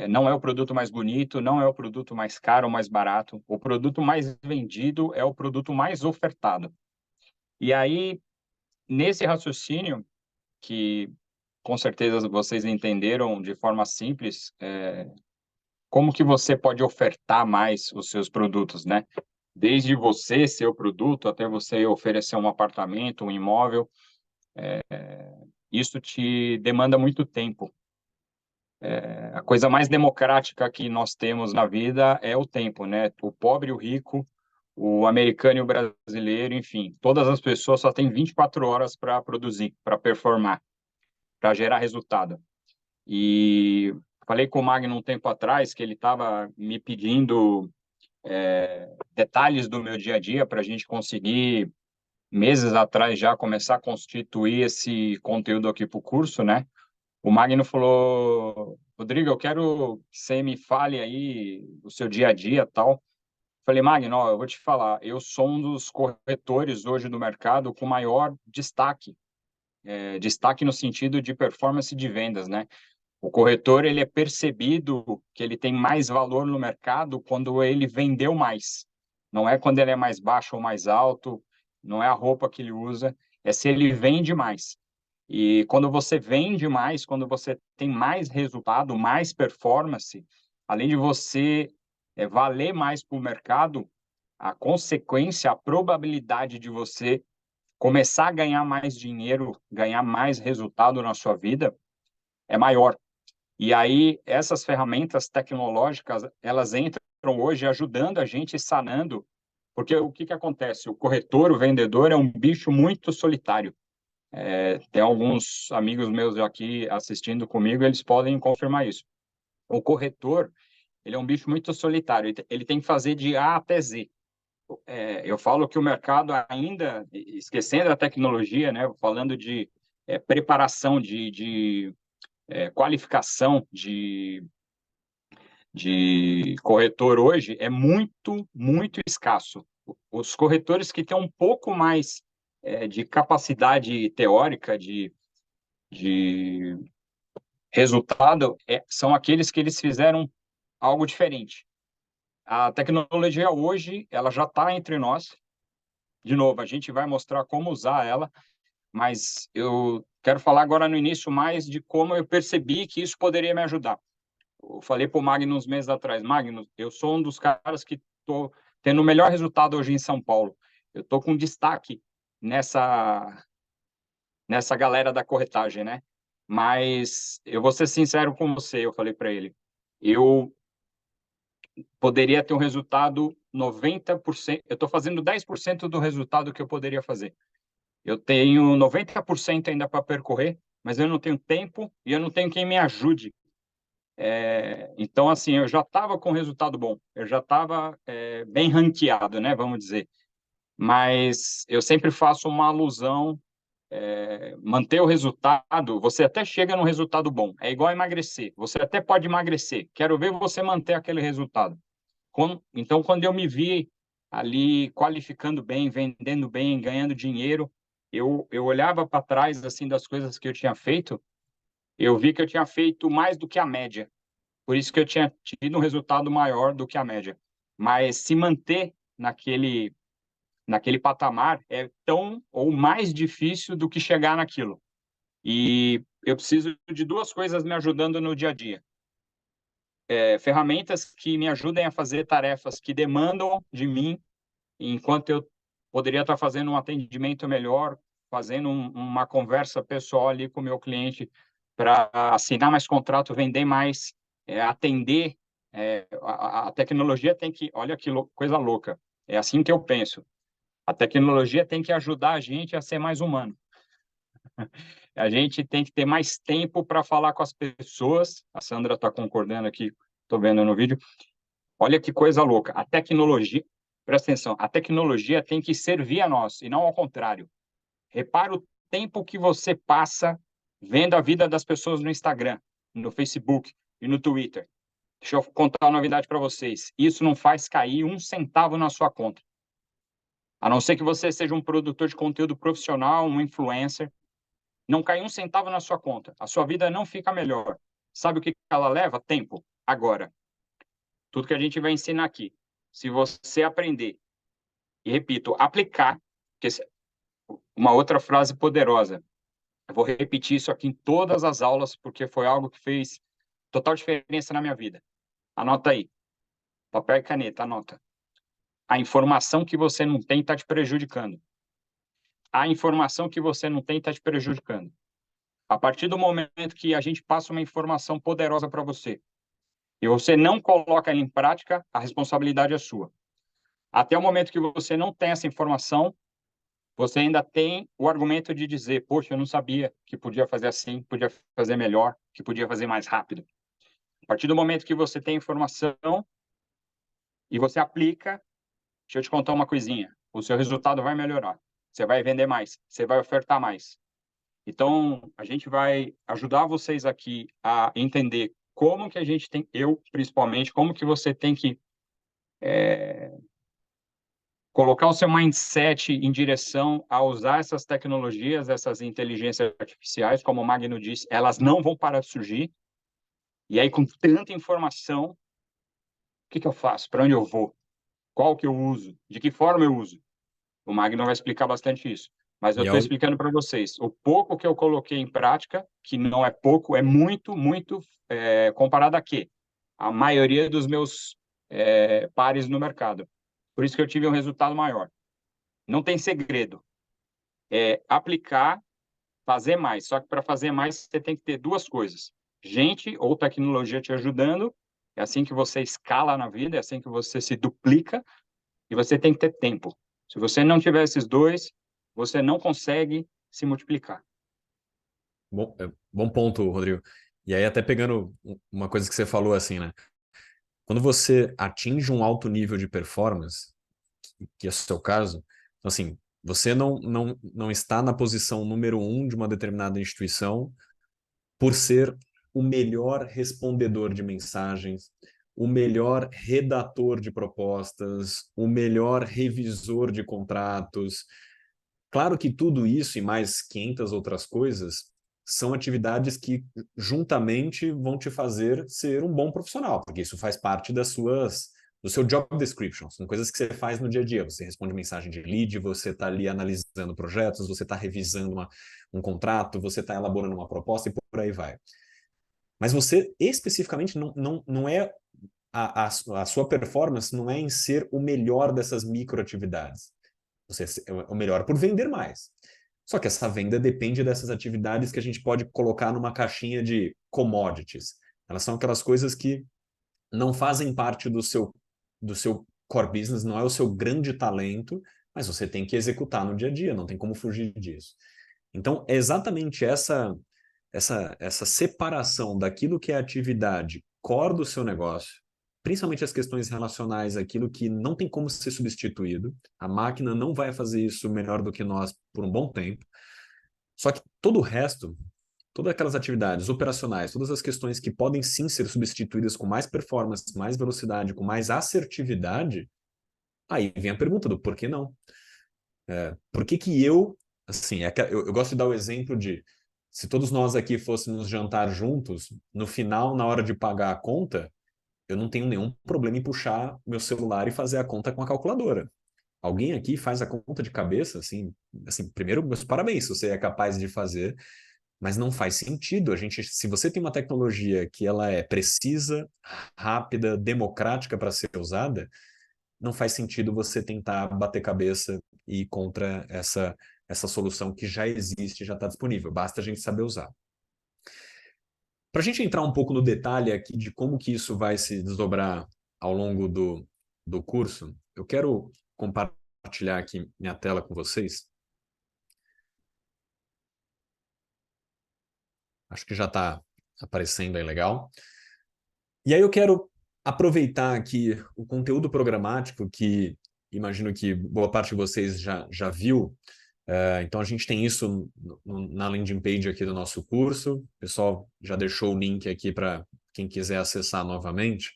Não é o produto mais bonito, não é o produto mais caro ou mais barato. O produto mais vendido é o produto mais ofertado. E aí, nesse raciocínio, que com certeza vocês entenderam de forma simples, como que você pode ofertar mais os seus produtos, né? Desde você ser o produto até você oferecer um apartamento, um imóvel, isso te demanda muito tempo. A coisa mais democrática que nós temos na vida é o tempo, né? O pobre e o rico, o americano e o brasileiro, enfim, todas as pessoas só têm 24 horas para produzir, para performar, para gerar resultado. E falei com o Magno um tempo atrás que ele estava me pedindo detalhes do meu dia a dia para a gente conseguir, meses atrás, já começar a constituir esse conteúdo aqui para o curso, né? O Magno falou: Rodrigo, eu quero que você me fale aí o seu dia a dia, tal. Falei: Magno, ó, eu vou te falar, eu sou um dos corretores hoje do mercado com maior destaque, destaque no sentido de performance de vendas, né? O corretor, ele é percebido que ele tem mais valor no mercado quando ele vendeu mais. Não é quando ele é mais baixo ou mais alto, não é a roupa que ele usa, é se ele vende mais. E quando você vende mais, quando você tem mais resultado, mais performance, além de você valer mais para o mercado, a consequência, a probabilidade de você começar a ganhar mais dinheiro, ganhar mais resultado na sua vida é maior. E aí, essas ferramentas tecnológicas, elas entram hoje ajudando a gente, sanando, porque o que acontece? O corretor, o vendedor, é um bicho muito solitário. Tem alguns amigos meus aqui assistindo comigo, eles podem confirmar isso. O corretor, ele é um bicho muito solitário, ele tem que fazer de A até Z. Eu falo que o mercado ainda, esquecendo a tecnologia, né, falando de preparação, qualificação de corretor hoje é muito, muito escasso. Os corretores que têm um pouco mais de capacidade teórica, de resultado, são aqueles que eles fizeram algo diferente. A tecnologia hoje, ela já está entre nós. De novo, a gente vai mostrar como usar ela, mas eu quero falar agora no início mais de como eu percebi que isso poderia me ajudar. Eu falei para o Magno uns meses atrás, Magno, eu sou um dos caras que estou tendo o melhor resultado hoje em São Paulo. Eu estou com destaque nessa galera da corretagem, né? Mas eu vou ser sincero com você, eu falei para ele, eu poderia ter um resultado 90%, eu estou fazendo 10% do resultado que eu poderia fazer. Eu tenho 90% ainda para percorrer, mas eu não tenho tempo e eu não tenho quem me ajude. Então, assim, eu já estava com resultado bom, eu já estava bem ranqueado, né, vamos dizer. Mas eu sempre faço uma alusão, manter o resultado, você até chega num resultado bom, é igual emagrecer, você até pode emagrecer, quero ver você manter aquele resultado. Então, quando eu me vi ali qualificando bem, vendendo bem, ganhando dinheiro, eu olhava para trás assim das coisas que eu tinha feito, eu vi que eu tinha feito mais do que a média. Por isso que eu tinha tido um resultado maior do que a média. Mas se manter naquele patamar é tão ou mais difícil do que chegar naquilo. E eu preciso de duas coisas me ajudando no dia a dia. Ferramentas que me ajudem a fazer tarefas que demandam de mim, enquanto eu poderia estar fazendo um atendimento melhor, fazendo uma conversa pessoal ali com o meu cliente para assinar mais contrato, vender mais, atender. A tecnologia tem que... Olha que coisa louca. É assim que eu penso. A tecnologia tem que ajudar a gente a ser mais humano. A gente tem que ter mais tempo para falar com as pessoas. A Sandra está concordando aqui, estou vendo no vídeo. Olha que coisa louca. A tecnologia, presta atenção, a tecnologia tem que servir a nós e não ao contrário. Repara o tempo que você passa vendo a vida das pessoas no Instagram, no Facebook e no Twitter. Deixa eu contar uma novidade para vocês. Isso não faz cair um centavo na sua conta. A não ser que você seja um produtor de conteúdo profissional, um influencer, não cai um centavo na sua conta. A sua vida não fica melhor. Sabe o que ela leva? Tempo. Agora, tudo que a gente vai ensinar aqui, se você aprender, e repito, aplicar, que uma outra frase poderosa, eu vou repetir isso aqui em todas as aulas, porque foi algo que fez total diferença na minha vida. Anota aí, papel e caneta, anota. A informação que você não tem está te prejudicando. A informação que você não tem está te prejudicando. A partir do momento que a gente passa uma informação poderosa para você, e você não coloca ela em prática, a responsabilidade é sua. Até o momento que você não tem essa informação, você ainda tem o argumento de dizer, poxa, eu não sabia que podia fazer assim, podia fazer melhor, que podia fazer mais rápido. A partir do momento que você tem informação e você aplica, deixa eu te contar uma coisinha, o seu resultado vai melhorar. Você vai vender mais, você vai ofertar mais. Então, a gente vai ajudar vocês aqui a entender como que a gente tem, eu principalmente, como que você tem que colocar o seu mindset em direção a usar essas tecnologias, essas inteligências artificiais, como o Magno disse, elas não vão parar de surgir. E aí, com tanta informação, o que eu faço? Para onde eu vou? Qual que eu uso? De que forma eu uso? O Magno vai explicar bastante isso. Mas eu estou explicando para vocês. O pouco que eu coloquei em prática, que não é pouco, é muito, muito comparado a quê? A maioria dos meus pares no mercado. Por isso que eu tive um resultado maior. Não tem segredo. É aplicar, fazer mais. Só que para fazer mais, você tem que ter duas coisas. Gente ou tecnologia te ajudando. É assim que você escala na vida, é assim que você se duplica. E você tem que ter tempo. Se você não tiver esses dois, você não consegue se multiplicar. Bom ponto, Rodrigo. E aí, até pegando uma coisa que você falou assim, né? Quando você atinge um alto nível de performance, que é o seu caso, então, assim, você não está na posição número 1 de uma determinada instituição por ser o melhor respondedor de mensagens, o melhor redator de propostas, o melhor revisor de contratos. Claro que tudo isso e mais 500 outras coisas são atividades que juntamente vão te fazer ser um bom profissional, porque isso faz parte do seu job description, são coisas que você faz no dia a dia. Você responde mensagem de lead, você está ali analisando projetos, você está revisando um contrato, você está elaborando uma proposta e por aí vai. Mas você especificamente não é a sua performance não é em ser o melhor dessas microatividades. Você é o melhor por vender mais. Só que essa venda depende dessas atividades que a gente pode colocar numa caixinha de commodities. Elas são aquelas coisas que não fazem parte do seu core business, não é o seu grande talento, mas você tem que executar no dia a dia, não tem como fugir disso. Então, é exatamente essa separação daquilo que é a atividade core do seu negócio, principalmente as questões relacionais àquilo que não tem como ser substituído. A máquina não vai fazer isso melhor do que nós por um bom tempo. Só que todo o resto, todas aquelas atividades operacionais, todas as questões que podem sim ser substituídas com mais performance, mais velocidade, com mais assertividade, aí vem a pergunta do por que não? Por que que assim, eu gosto de dar o exemplo de se todos nós aqui fôssemos jantar juntos, no final, na hora de pagar a conta, eu não tenho nenhum problema em puxar meu celular e fazer a conta com a calculadora. Alguém aqui faz a conta de cabeça? Assim, primeiro, meus parabéns se você é capaz de fazer, mas não faz sentido. Se você tem uma tecnologia que ela é precisa, rápida, democrática para ser usada, não faz sentido você tentar bater cabeça e ir contra essa solução que já existe, já está disponível. Basta a gente saber usar. Para a gente entrar um pouco no detalhe aqui de como que isso vai se desdobrar ao longo do curso, eu quero compartilhar aqui minha tela com vocês. Acho que já está aparecendo aí legal. E aí eu quero aproveitar aqui o conteúdo programático que imagino que boa parte de vocês já viu. Então, a gente tem isso na landing page aqui do nosso curso. O pessoal já deixou o link aqui para quem quiser acessar novamente.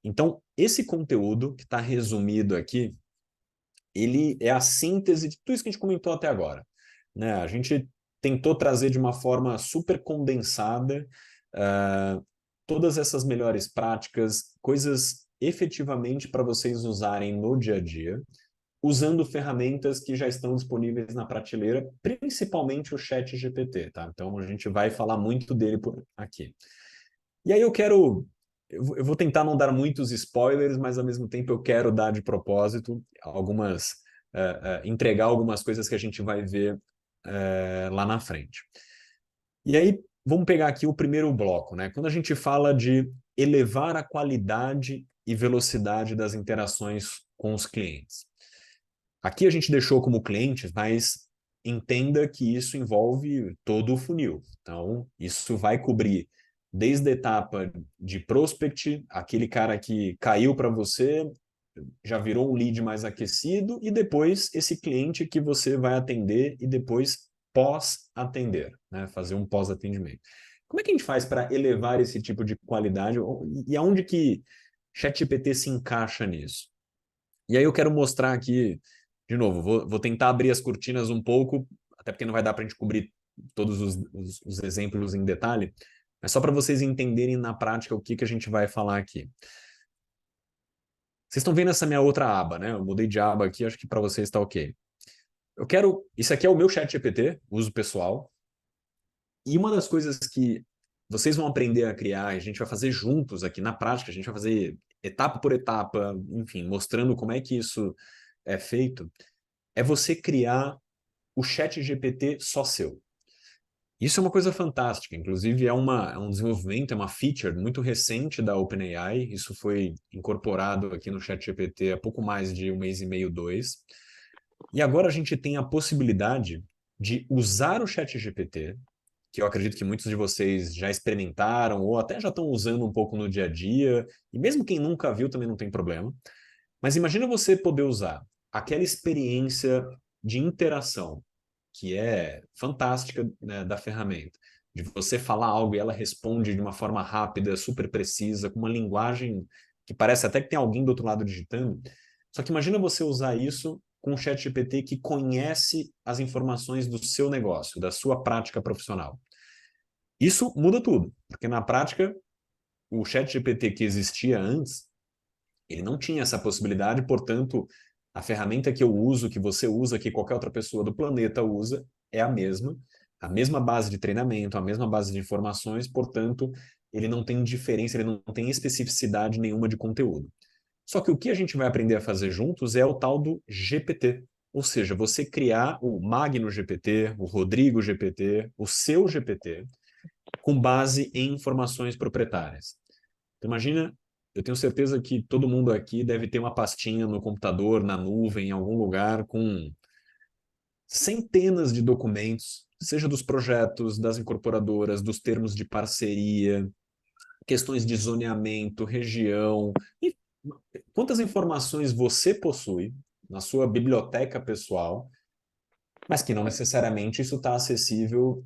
Então, esse conteúdo que está resumido aqui, ele é a síntese de tudo isso que a gente comentou até agora, né? A gente tentou trazer de uma forma super condensada todas essas melhores práticas, coisas efetivamente para vocês usarem no dia a dia, usando ferramentas que já estão disponíveis na prateleira, principalmente o ChatGPT, tá? Então, a gente vai falar muito dele por aqui. E aí eu vou tentar não dar muitos spoilers, mas ao mesmo tempo eu quero dar de propósito entregar algumas coisas que a gente vai ver lá na frente. E aí, vamos pegar aqui o primeiro bloco, né? Quando a gente fala de elevar a qualidade e velocidade das interações com os clientes. Aqui a gente deixou como clientes, mas entenda que isso envolve todo o funil. Então, isso vai cobrir desde a etapa de prospect, aquele cara que caiu para você, já virou um lead mais aquecido, e depois esse cliente que você vai atender e depois pós-atender, né? Fazer um pós-atendimento. Como é que a gente faz para elevar esse tipo de qualidade e aonde que ChatGPT se encaixa nisso? E aí eu quero mostrar aqui, de novo, vou tentar abrir as cortinas um pouco, até porque não vai dar para a gente cobrir todos os exemplos em detalhe, mas só para vocês entenderem na prática o que a gente vai falar aqui. Vocês estão vendo essa minha outra aba, né? Eu mudei de aba aqui, acho que para vocês está ok. Isso aqui é o meu ChatGPT, uso pessoal, e uma das coisas que vocês vão aprender a criar, a gente vai fazer juntos aqui na prática, a gente vai fazer etapa por etapa, enfim, mostrando como é que isso é feito, é você criar o ChatGPT só seu. Isso é uma coisa fantástica, inclusive é um desenvolvimento, é uma feature muito recente da OpenAI, isso foi incorporado aqui no ChatGPT há pouco mais de 1 mês e meio, 2, e agora a gente tem a possibilidade de usar o ChatGPT, que eu acredito que muitos de vocês já experimentaram ou até já estão usando um pouco no dia a dia, e mesmo quem nunca viu também não tem problema. Mas imagina você poder usar aquela experiência de interação, que é fantástica, né, da ferramenta, de você falar algo e ela responde de uma forma rápida, super precisa, com uma linguagem que parece até que tem alguém do outro lado digitando. Só que imagina você usar isso com o ChatGPT que conhece as informações do seu negócio, da sua prática profissional. Isso muda tudo, porque na prática, o ChatGPT que existia antes, ele não tinha essa possibilidade, portanto, a ferramenta que eu uso, que você usa, que qualquer outra pessoa do planeta usa, é a mesma base de treinamento, a mesma base de informações, portanto, ele não tem diferença, ele não tem especificidade nenhuma de conteúdo. Só que o que a gente vai aprender a fazer juntos é o tal do GPT, ou seja, você criar o Magno GPT, o Rodrigo GPT, o seu GPT, com base em informações proprietárias. Então, imagina, eu tenho certeza que todo mundo aqui deve ter uma pastinha no computador, na nuvem, em algum lugar, com centenas de documentos, seja dos projetos, das incorporadoras, dos termos de parceria, questões de zoneamento, região. E quantas informações você possui na sua biblioteca pessoal, mas que não necessariamente isso está acessível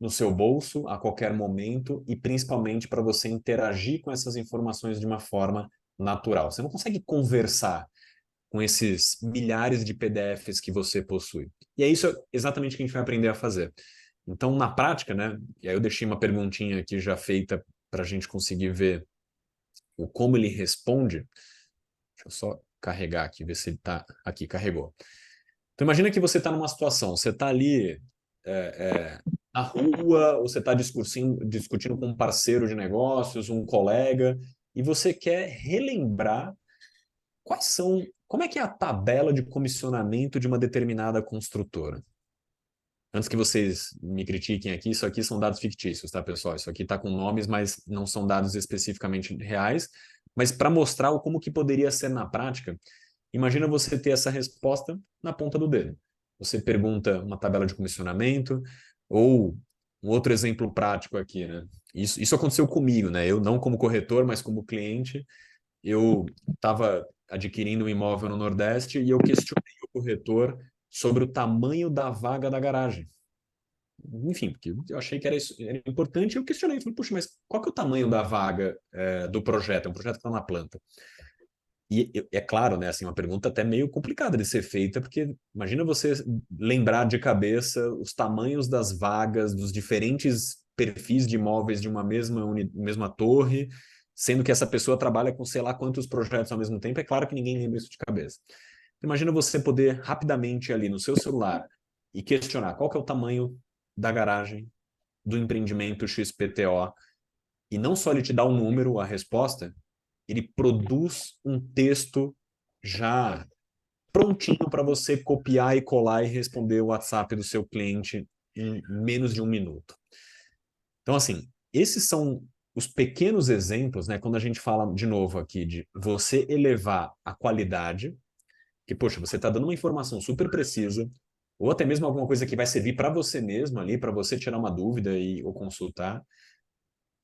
no seu bolso a qualquer momento e principalmente para você interagir com essas informações de uma forma natural. Você não consegue conversar com esses milhares de PDFs que você possui. E é isso exatamente que a gente vai aprender a fazer. Então, na prática, né? E aí eu deixei uma perguntinha aqui já feita para a gente conseguir ver o como ele responde. Deixa eu só carregar aqui, ver se ele está aqui, carregou. Então imagina que você está numa situação, você está ali na rua, ou você está discutindo com um parceiro de negócios, um colega, e você quer relembrar como é que é a tabela de comissionamento de uma determinada construtora. Antes que vocês me critiquem aqui, isso aqui são dados fictícios, tá, pessoal? Isso aqui está com nomes, mas não são dados especificamente reais, mas para mostrar como que poderia ser na prática. Imagina você ter essa resposta na ponta do dedo. Você pergunta uma tabela de comissionamento, ou um outro exemplo prático aqui, né? Isso aconteceu comigo, né? Eu não como corretor, mas como cliente, eu estava adquirindo um imóvel no Nordeste e eu questionei o corretor sobre o tamanho da vaga da garagem. Enfim, porque eu achei que era importante, eu questionei, falei, puxa, mas qual que é o tamanho da vaga do projeto? É um projeto que está na planta. E é claro, né, assim, uma pergunta até meio complicada de ser feita, porque imagina você lembrar de cabeça os tamanhos das vagas, dos diferentes perfis de imóveis de uma mesma torre, sendo que essa pessoa trabalha com sei lá quantos projetos ao mesmo tempo, é claro que ninguém lembra isso de cabeça. Imagina você poder rapidamente ali no seu celular e questionar qual que é o tamanho da garagem do empreendimento XPTO, e não só ele te dá um número, a resposta, ele produz um texto já prontinho para você copiar e colar e responder o WhatsApp do seu cliente em menos de um minuto. Então, assim, esses são os pequenos exemplos, né? Quando a gente fala, de novo aqui, de você elevar a qualidade, que, poxa, você está dando uma informação super precisa, ou até mesmo alguma coisa que vai servir para você mesmo ali, para você tirar uma dúvida ou consultar.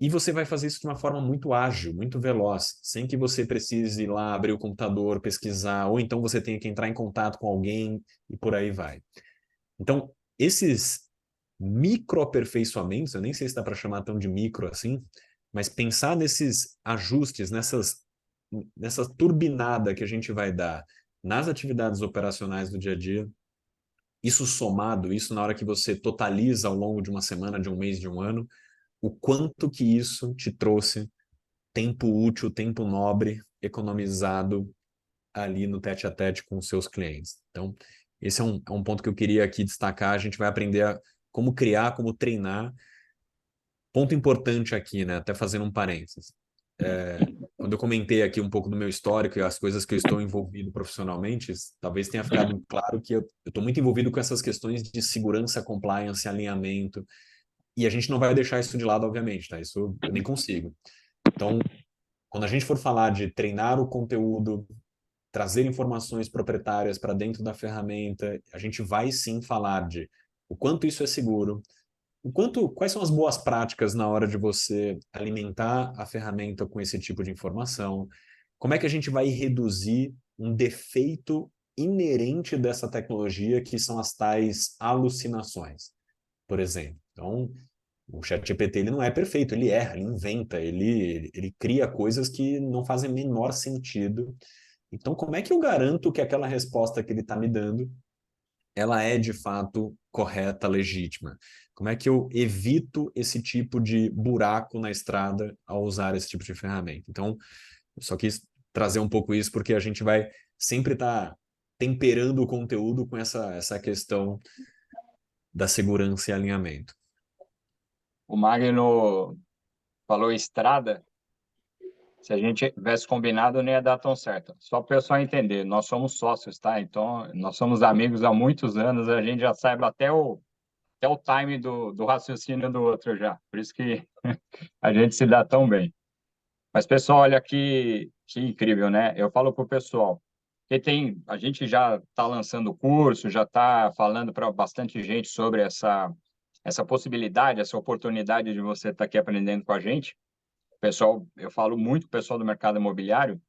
E você vai fazer isso de uma forma muito ágil, muito veloz, sem que você precise ir lá abrir o computador, pesquisar, ou então você tenha que entrar em contato com alguém e por aí vai. Então, esses microaperfeiçoamentos, eu nem sei se dá para chamar tão de micro assim, mas pensar nesses ajustes, nessa turbinada que a gente vai dar nas atividades operacionais do dia a dia, isso somado, isso na hora que você totaliza ao longo de uma semana, de um mês, de um ano, o quanto que isso te trouxe tempo útil, tempo nobre, economizado ali no tete-a-tete com os seus clientes. Então, esse é um ponto que eu queria aqui destacar. A gente vai aprender como criar, como treinar. Ponto importante aqui, né? Até fazendo um parênteses. Quando eu comentei aqui um pouco do meu histórico e as coisas que eu estou envolvido profissionalmente, talvez tenha ficado claro que eu estou muito envolvido com essas questões de segurança, compliance, alinhamento, e a gente não vai deixar isso de lado, obviamente, tá? Isso eu nem consigo. Então, quando a gente for falar de treinar o conteúdo, trazer informações proprietárias para dentro da ferramenta, a gente vai sim falar de o quanto isso é seguro, quais são as boas práticas na hora de você alimentar a ferramenta com esse tipo de informação, como é que a gente vai reduzir um defeito inerente dessa tecnologia, que são as tais alucinações, por exemplo. Então, o ChatGPT ele não é perfeito, ele erra, ele inventa, ele cria coisas que não fazem menor sentido. Então, como é que eu garanto que aquela resposta que ele está me dando, ela é de fato correta, legítima? Como é que eu evito esse tipo de buraco na estrada ao usar esse tipo de ferramenta? Então, eu só quis trazer um pouco isso porque a gente vai sempre estar temperando o conteúdo com essa questão da segurança e alinhamento. O Magno falou estrada. Se a gente tivesse combinado, não ia dar tão certo. Só para o pessoal entender, nós somos sócios, tá? Então, nós somos amigos há muitos anos, a gente já sabe até o time do raciocínio do outro já. Por isso que a gente se dá tão bem. Mas, pessoal, olha que incrível, né? Eu falo para o pessoal, que a gente já está lançando o curso, já está falando para bastante gente sobre essa possibilidade, essa oportunidade de você estar aqui aprendendo com a gente. Pessoal, eu falo muito com o pessoal do mercado imobiliário,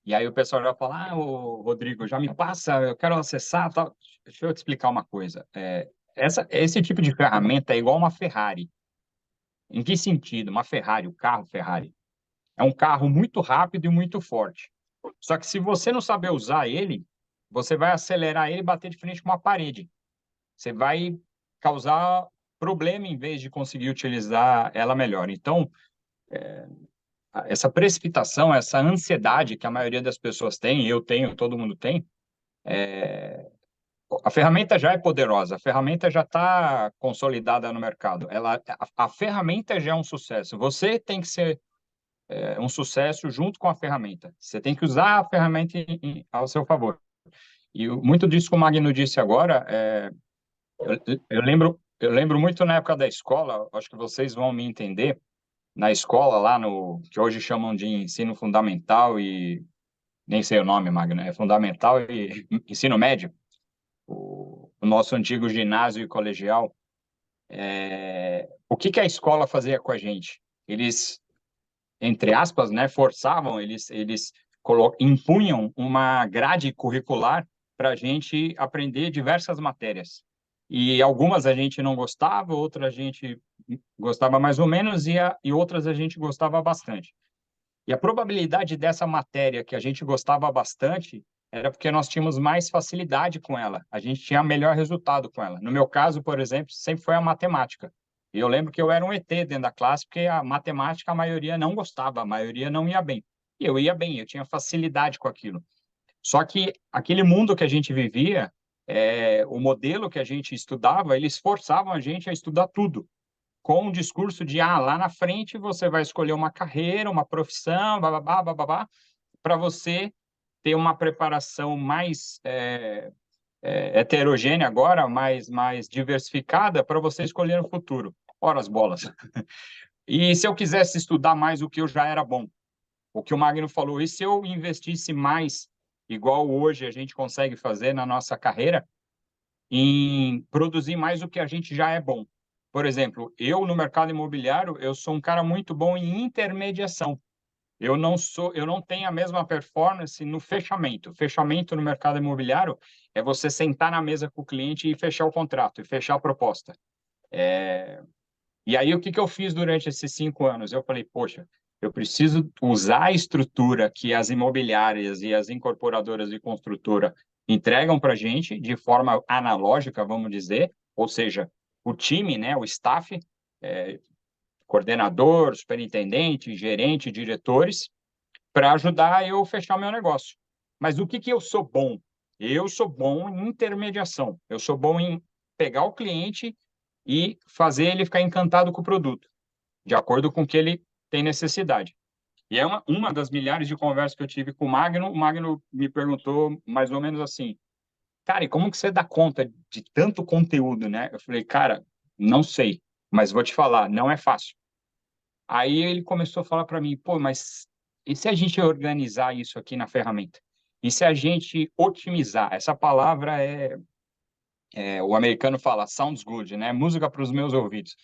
e aí o pessoal já fala, ô, Rodrigo, já me passa, eu quero acessar, tal. Deixa eu te explicar uma coisa. Esse tipo de ferramenta é igual uma Ferrari. Em que sentido? Uma Ferrari, o carro Ferrari. É um carro muito rápido e muito forte. Só que se você não saber usar ele, você vai acelerar ele e bater de frente com uma parede. Você vai causar problema em vez de conseguir utilizar ela melhor. Então, essa precipitação, essa ansiedade que a maioria das pessoas tem, eu tenho, todo mundo tem, a ferramenta já é poderosa, a ferramenta já está consolidada no mercado. A ferramenta já é um sucesso. Você tem que ser um sucesso junto com a ferramenta. Você tem que usar a ferramenta ao seu favor. E muito disso que o Magno disse agora, eu lembro muito na época da escola, acho que vocês vão me entender, na escola lá no que hoje chamam de ensino fundamental e nem sei o nome, Magno, é fundamental e ensino médio, o nosso antigo ginásio e colegial. O que a escola fazia com a gente? Eles, entre aspas, né, forçavam, eles impunham uma grade curricular para a gente aprender diversas matérias. E algumas a gente não gostava, outras a gente gostava mais ou menos, e outras a gente gostava bastante. E a probabilidade dessa matéria que a gente gostava bastante era porque nós tínhamos mais facilidade com ela, a gente tinha melhor resultado com ela. No meu caso, por exemplo, sempre foi a matemática. E eu lembro que eu era um ET dentro da classe, porque a matemática a maioria não gostava, a maioria não ia bem. E eu ia bem, eu tinha facilidade com aquilo. Só que aquele mundo que a gente vivia, o modelo que a gente estudava, eles forçavam a gente a estudar tudo com um discurso de lá na frente você vai escolher uma carreira, uma profissão, bababá, bababá, para você ter uma preparação mais heterogênea agora, mais diversificada, para você escolher no futuro. Ora as bolas. E se eu quisesse estudar mais o que eu já era bom? O que o Magno falou, e se eu investisse mais, igual hoje a gente consegue fazer na nossa carreira, em produzir mais o que a gente já é bom? Por exemplo, eu no mercado imobiliário, eu sou um cara muito bom em intermediação. Eu não tenho a mesma performance no fechamento. Fechamento no mercado imobiliário é você sentar na mesa com o cliente e fechar o contrato, e fechar a proposta. E aí, o que eu fiz durante esses 5 anos? Eu falei, poxa, eu preciso usar a estrutura que as imobiliárias e as incorporadoras de construtora entregam para a gente de forma analógica, vamos dizer, ou seja, o time, né, o staff, coordenador, superintendente, gerente, diretores, para ajudar eu a fechar o meu negócio. Mas o que eu sou bom? Eu sou bom em intermediação. Eu sou bom em pegar o cliente e fazer ele ficar encantado com o produto, de acordo com o que ele tem necessidade. E é uma das milhares de conversas que eu tive com o Magno me perguntou mais ou menos assim, cara, e como que você dá conta de tanto conteúdo, né? Eu falei, cara, não sei, mas vou te falar, não é fácil. Aí ele começou a falar para mim, pô, mas e se a gente organizar isso aqui na ferramenta? E se a gente otimizar? Essa palavra o americano fala sounds good, né? Música para os meus ouvidos.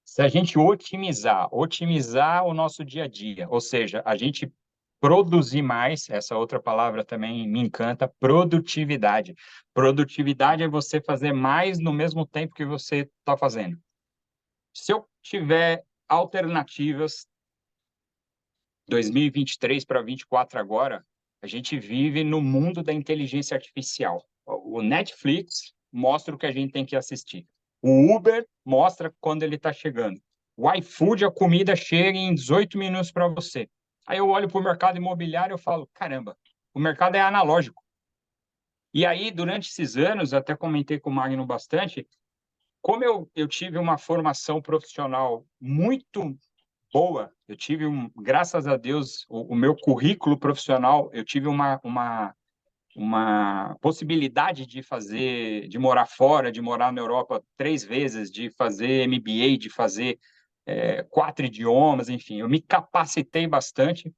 Se a gente otimizar o nosso dia a dia, ou seja, a gente produzir mais, essa outra palavra também me encanta, produtividade. Produtividade é você fazer mais no mesmo tempo que você está fazendo. Se eu tiver alternativas 2023 para 2024 agora, a gente vive no mundo da inteligência artificial. O Netflix mostra o que a gente tem que assistir. O Uber mostra quando ele está chegando. O iFood, a comida chega em 18 minutos para você. Aí eu olho para o mercado imobiliário e falo, caramba, o mercado é analógico. E aí, durante esses anos, até comentei com o Magno bastante, como eu tive uma formação profissional muito boa, eu tive, graças a Deus, o meu currículo profissional, eu tive uma possibilidade de fazer, de morar fora, de morar na Europa 3 vezes, de fazer MBA, de fazer 4 idiomas, enfim, eu me capacitei bastante,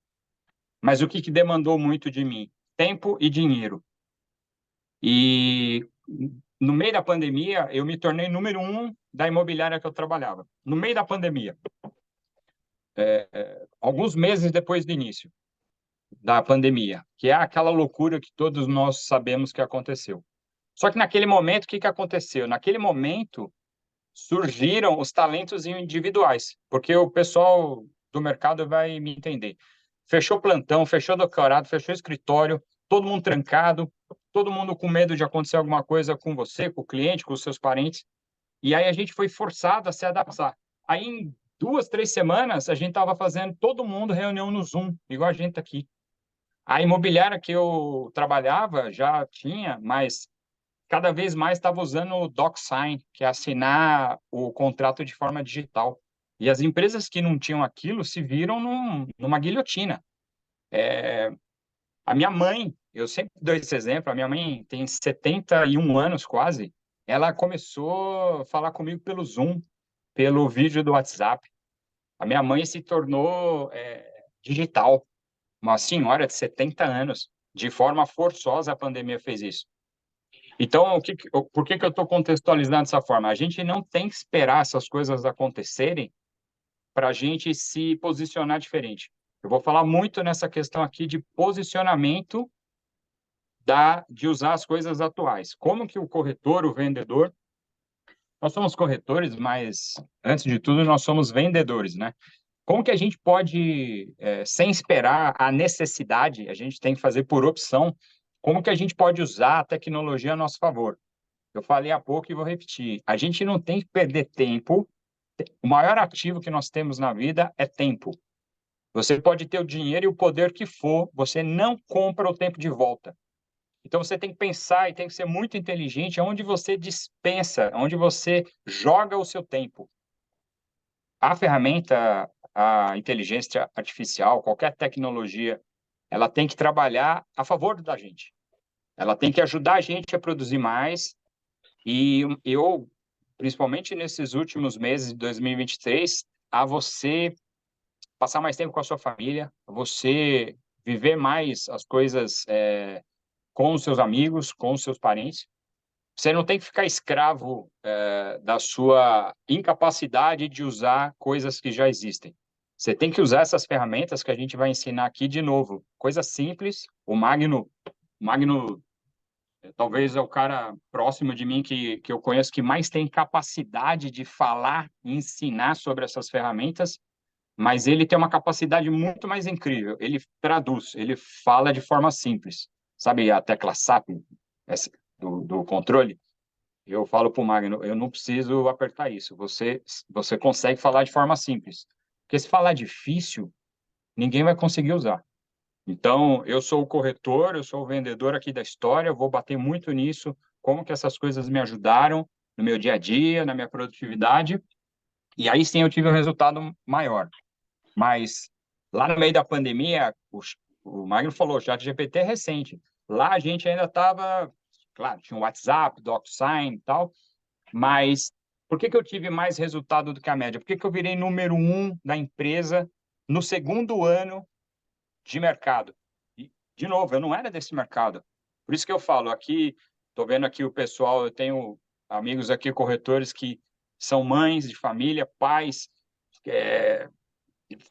mas o que demandou muito de mim? Tempo e dinheiro. E no meio da pandemia, eu me tornei número 1 da imobiliária que eu trabalhava. No meio da pandemia. Alguns meses depois do início da pandemia, que é aquela loucura que todos nós sabemos que aconteceu. Só que naquele momento, o que aconteceu? Naquele momento, surgiram os talentos individuais, porque o pessoal do mercado vai me entender. Fechou plantão, fechou doutorado, fechou escritório, todo mundo trancado, todo mundo com medo de acontecer alguma coisa com você, com o cliente, com os seus parentes. E aí a gente foi forçado a se adaptar. Aí, em 2, 3 semanas, a gente estava fazendo todo mundo reunião no Zoom, igual a gente tá aqui. A imobiliária que eu trabalhava já tinha, mas cada vez mais estava usando o DocSign, que é assinar o contrato de forma digital. E as empresas que não tinham aquilo se viram numa guilhotina. A minha mãe, eu sempre dou esse exemplo, a minha mãe tem 71 anos quase, ela começou a falar comigo pelo Zoom, pelo vídeo do WhatsApp. A minha mãe se tornou digital, uma senhora de 70 anos. De forma forçosa, a pandemia fez isso. Então, por que eu estou contextualizando dessa forma? A gente não tem que esperar essas coisas acontecerem para a gente se posicionar diferente. Eu vou falar muito nessa questão aqui de posicionamento de usar as coisas atuais. Como que o corretor, o vendedor, nós somos corretores, mas antes de tudo nós somos vendedores, né? Como que a gente pode, sem esperar a necessidade, a gente tem que fazer por opção, como que a gente pode usar a tecnologia a nosso favor? Eu falei há pouco e vou repetir. A gente não tem que perder tempo. O maior ativo que nós temos na vida é tempo. Você pode ter o dinheiro e o poder que for, você não compra o tempo de volta. Então você tem que pensar e tem que ser muito inteligente onde você dispensa, onde você joga o seu tempo. A ferramenta, a inteligência artificial, qualquer tecnologia, ela tem que trabalhar a favor da gente. Ela tem que ajudar a gente a produzir mais. E eu, principalmente nesses últimos meses de 2023, a você passar mais tempo com a sua família, a você viver mais as coisas com os seus amigos, com os seus parentes. Você não tem que ficar escravo da sua incapacidade de usar coisas que já existem. Você tem que usar essas ferramentas que a gente vai ensinar aqui de novo. Coisa simples. O Magno talvez é o cara próximo de mim que eu conheço que mais tem capacidade de falar e ensinar sobre essas ferramentas, mas ele tem uma capacidade muito mais incrível. Ele traduz, ele fala de forma simples. Sabe a tecla SAP do controle? Eu falo para o Magno, eu não preciso apertar isso. Você consegue falar de forma simples. Porque se falar difícil, ninguém vai conseguir usar. Então, eu sou o corretor, eu sou o vendedor aqui da história, eu vou bater muito nisso, como que essas coisas me ajudaram no meu dia a dia, na minha produtividade, e aí sim eu tive um resultado maior. Mas lá no meio da pandemia, o Magno falou, ChatGPT é recente. Lá a gente ainda estava, claro, tinha o WhatsApp, DocSign e tal, mas por que eu tive mais resultado do que a média? Por que eu virei número 1 da empresa no segundo ano de mercado? E, de novo, eu não era desse mercado. Por isso que eu falo, aqui, estou vendo aqui o pessoal, eu tenho amigos aqui, corretores, que são mães de família, pais,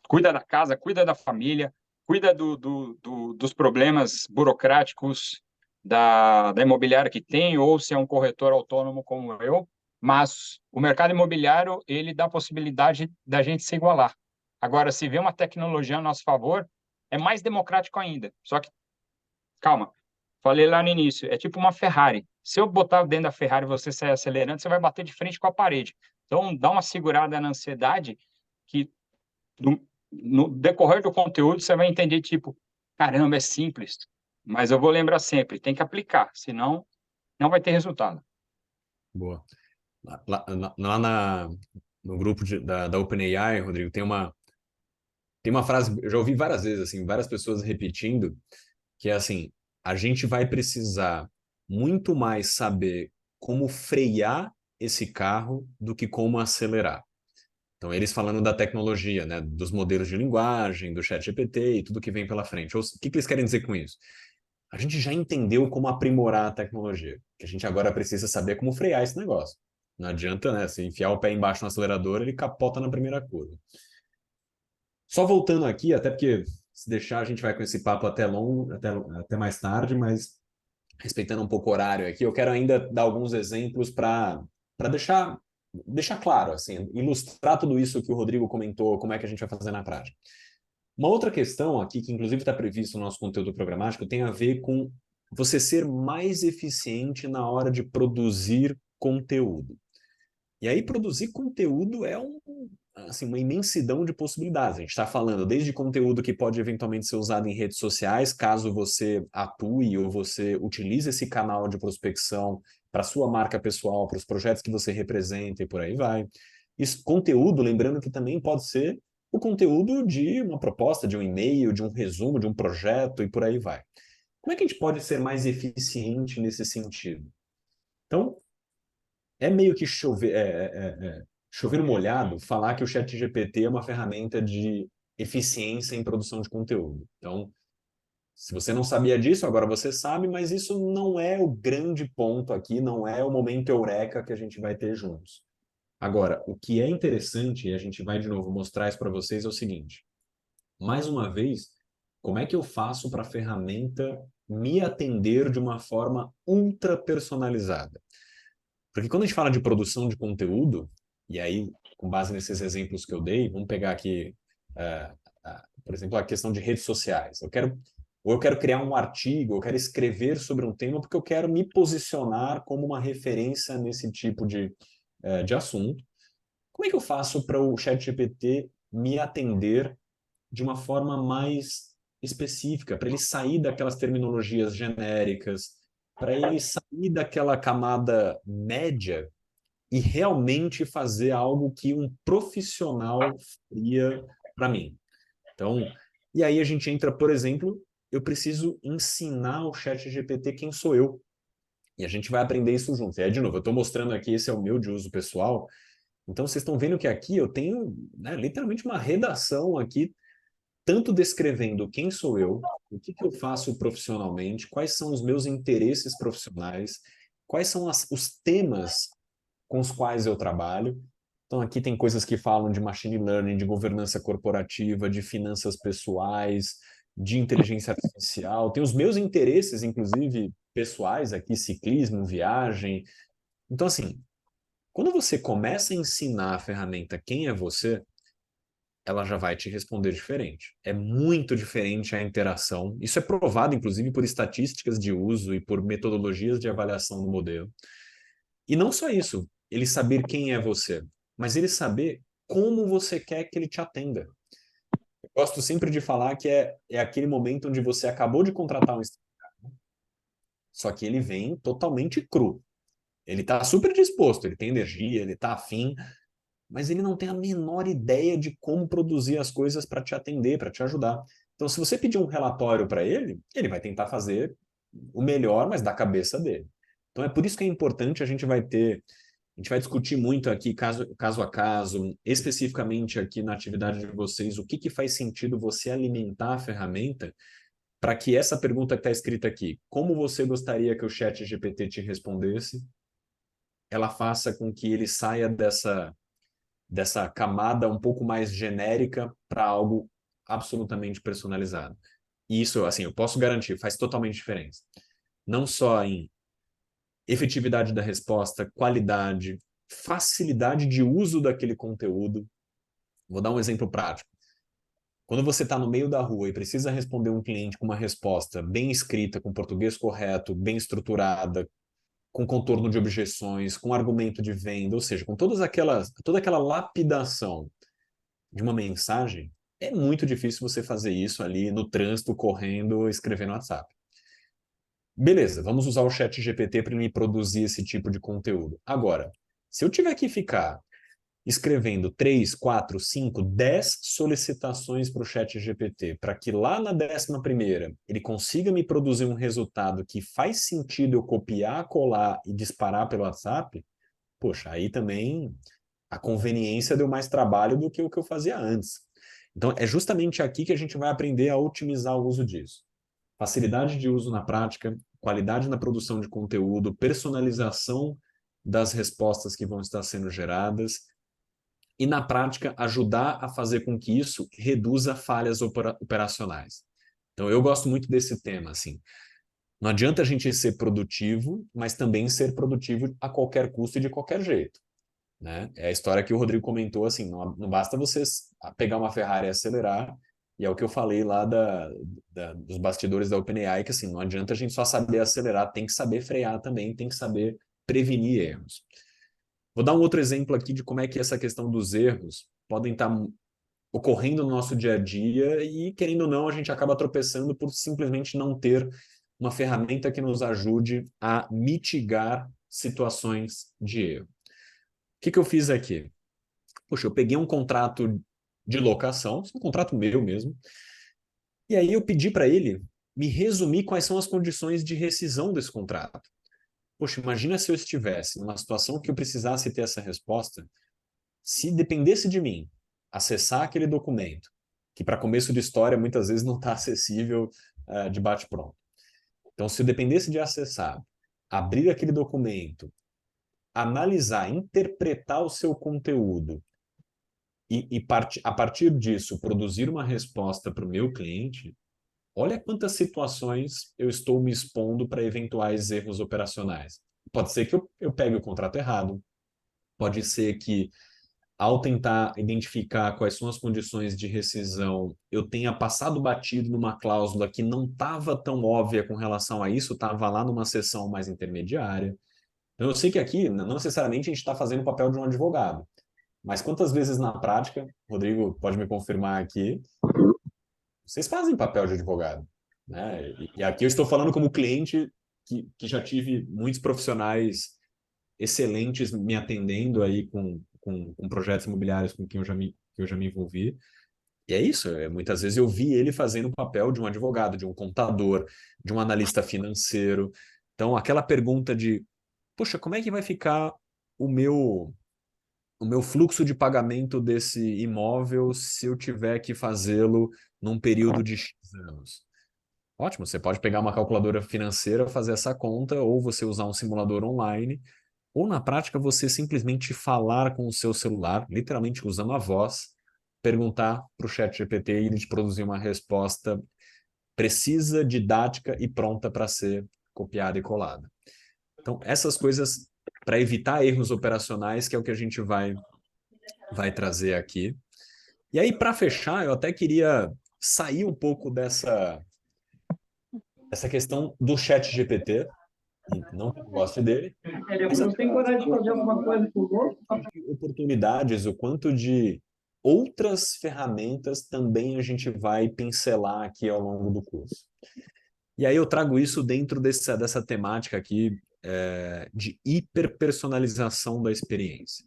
cuida da casa, cuida da família. cuida dos problemas burocráticos da imobiliária que tem, ou se é um corretor autônomo como eu, mas o mercado imobiliário, ele dá a possibilidade da gente se igualar. Agora, se vê uma tecnologia a nosso favor, é mais democrático ainda. Só que, calma, falei lá no início, é tipo uma Ferrari. Se eu botar dentro da Ferrari e você sair acelerando, você vai bater de frente com a parede. Então, dá uma segurada na ansiedade que no decorrer do conteúdo você vai entender, tipo, caramba, é simples, mas eu vou lembrar sempre, tem que aplicar, senão não vai ter resultado. Boa. Lá no grupo da OpenAI, Rodrigo, tem uma frase, eu já ouvi várias vezes, assim, várias pessoas repetindo, que é assim, a gente vai precisar muito mais saber como frear esse carro do que como acelerar. Então, eles falando da tecnologia, né, dos modelos de linguagem, do ChatGPT e tudo que vem pela frente. O que eles querem dizer com isso? A gente já entendeu como aprimorar a tecnologia, que a gente agora precisa saber como frear esse negócio. Não adianta, né, se enfiar o pé embaixo no acelerador, ele capota na primeira curva. Só voltando aqui, até porque se deixar a gente vai com esse papo até longo, até mais tarde, mas respeitando um pouco o horário aqui, eu quero ainda dar alguns exemplos para deixar claro, assim, ilustrar tudo isso que o Rodrigo comentou, como é que a gente vai fazer na prática. Uma outra questão aqui, que inclusive está previsto no nosso conteúdo programático, tem a ver com você ser mais eficiente na hora de produzir conteúdo. E aí, produzir conteúdo é assim, uma imensidão de possibilidades. A gente está falando desde conteúdo que pode eventualmente ser usado em redes sociais, caso você atue ou você utilize esse canal de prospecção para sua marca pessoal, para os projetos que você representa e por aí vai. Isso, conteúdo, lembrando que também pode ser o conteúdo de uma proposta, de um e-mail, de um resumo, de um projeto e por aí vai. Como é que a gente pode ser mais eficiente nesse sentido? Então, é meio que chover molhado falar que o ChatGPT é uma ferramenta de eficiência em produção de conteúdo. Então, se você não sabia disso, agora você sabe, mas isso não é o grande ponto aqui, não é o momento eureka que a gente vai ter juntos. Agora, o que é interessante, e a gente vai de novo mostrar isso para vocês, é o seguinte. Mais uma vez, como é que eu faço para a ferramenta me atender de uma forma ultra personalizada? Porque quando a gente fala de produção de conteúdo, e aí, com base nesses exemplos que eu dei, vamos pegar aqui, por exemplo, a questão de redes sociais. Eu quero criar um artigo, eu quero escrever sobre um tema porque eu quero me posicionar como uma referência nesse tipo de assunto. Como é que eu faço para o ChatGPT me atender de uma forma mais específica, para ele sair daquelas terminologias genéricas, para ele sair daquela camada média e realmente fazer algo que um profissional faria para mim. Então, e aí a gente entra, por exemplo, eu preciso ensinar o ChatGPT quem sou eu. E a gente vai aprender isso junto. E aí, de novo, eu estou mostrando aqui, esse é o meu de uso pessoal. Então, vocês estão vendo que aqui eu tenho, né, literalmente uma redação aqui, tanto descrevendo quem sou eu, o que eu faço profissionalmente, quais são os meus interesses profissionais, quais são os temas com os quais eu trabalho. Então, aqui tem coisas que falam de machine learning, de governança corporativa, de finanças pessoais, de inteligência artificial. Tem os meus interesses, inclusive, pessoais aqui, ciclismo, viagem. Então, assim, quando você começa a ensinar a ferramenta quem é você, ela já vai te responder diferente. É muito diferente a interação. Isso é provado, inclusive, por estatísticas de uso e por metodologias de avaliação do modelo. E não só isso, ele saber quem é você, mas ele saber como você quer que ele te atenda. Eu gosto sempre de falar que é aquele momento onde você acabou de contratar um estagiário, só que ele vem totalmente cru. Ele está super disposto, ele tem energia, ele está afim, mas ele não tem a menor ideia de como produzir as coisas para te atender, para te ajudar. Então, se você pedir um relatório para ele, ele vai tentar fazer o melhor, mas da cabeça dele. Então, é por isso que é importante, a gente vai discutir muito aqui, caso a caso, especificamente aqui na atividade de vocês, o que faz sentido você alimentar a ferramenta para que essa pergunta que está escrita aqui, como você gostaria que o ChatGPT te respondesse, ela faça com que ele saia dessa camada um pouco mais genérica para algo absolutamente personalizado. E isso, assim, eu posso garantir, faz totalmente diferença. Não só em efetividade da resposta, qualidade, facilidade de uso daquele conteúdo. Vou dar um exemplo prático. Quando você está no meio da rua e precisa responder um cliente com uma resposta bem escrita, com português correto, bem estruturada, com contorno de objeções, com argumento de venda, ou seja, com toda aquela lapidação de uma mensagem, é muito difícil você fazer isso ali no trânsito, correndo, escrevendo no WhatsApp. Beleza, vamos usar o ChatGPT para me produzir esse tipo de conteúdo. Agora, se eu tiver que ficar escrevendo 3, 4, 5, 10 solicitações para o ChatGPT, para que lá na 11ª ele consiga me produzir um resultado que faz sentido eu copiar, colar e disparar pelo WhatsApp, poxa, aí também a conveniência deu mais trabalho do que o que eu fazia antes. Então, é justamente aqui que a gente vai aprender a otimizar o uso disso. Facilidade de uso na prática, qualidade na produção de conteúdo, personalização das respostas que vão estar sendo geradas e, na prática, ajudar a fazer com que isso reduza falhas operacionais. Então, eu gosto muito desse tema, assim. Não adianta a gente ser produtivo, mas também ser produtivo a qualquer custo e de qualquer jeito, né? É a história que o Rodrigo comentou, assim, não basta você pegar uma Ferrari e acelerar, e é o que eu falei lá dos bastidores da OpenAI, que assim, não adianta a gente só saber acelerar, tem que saber frear também, tem que saber prevenir erros. Vou dar um outro exemplo aqui de como é que essa questão dos erros podem estar ocorrendo no nosso dia a dia e, querendo ou não, a gente acaba tropeçando por simplesmente não ter uma ferramenta que nos ajude a mitigar situações de erro. O que eu fiz aqui? Poxa, eu peguei um contrato de locação, um contrato meu mesmo, e aí eu pedi para ele me resumir quais são as condições de rescisão desse contrato. Poxa, imagina se eu estivesse numa situação que eu precisasse ter essa resposta, se dependesse de mim acessar aquele documento, que para começo de história muitas vezes não está acessível de bate-pronto. Então, se eu dependesse de acessar, abrir aquele documento, analisar, interpretar o seu conteúdo e a partir disso produzir uma resposta para o meu cliente, olha quantas situações eu estou me expondo para eventuais erros operacionais. Pode ser que eu pegue o contrato errado, pode ser que, ao tentar identificar quais são as condições de rescisão, eu tenha passado batido numa cláusula que não estava tão óbvia com relação a isso, estava lá numa seção mais intermediária. Então, eu sei que aqui, não necessariamente a gente está fazendo o papel de um advogado, mas quantas vezes na prática, Rodrigo pode me confirmar aqui, vocês fazem papel de advogado, né? E aqui eu estou falando como cliente que já tive muitos profissionais excelentes me atendendo aí com projetos imobiliários com quem eu já me envolvi. E é isso, muitas vezes eu vi ele fazendo o papel de um advogado, de um contador, de um analista financeiro. Então, aquela pergunta de, poxa, como é que vai ficar o meu fluxo de pagamento desse imóvel se eu tiver que fazê-lo num período de X anos? Ótimo, você pode pegar uma calculadora financeira, fazer essa conta, ou você usar um simulador online, ou na prática você simplesmente falar com o seu celular, literalmente usando a voz, perguntar para o ChatGPT e ele te produzir uma resposta precisa, didática e pronta para ser copiada e colada. Então, essas coisas para evitar erros operacionais, que é o que a gente vai trazer aqui. E aí, para fechar, eu até queria sair um pouco dessa questão do ChatGPT, não que eu goste dele, mas Não tem coragem de fazer alguma coisa com o outro? oportunidades, o quanto de outras ferramentas também a gente vai pincelar aqui ao longo do curso. E aí eu trago isso dentro dessa temática aqui de hiperpersonalização da experiência.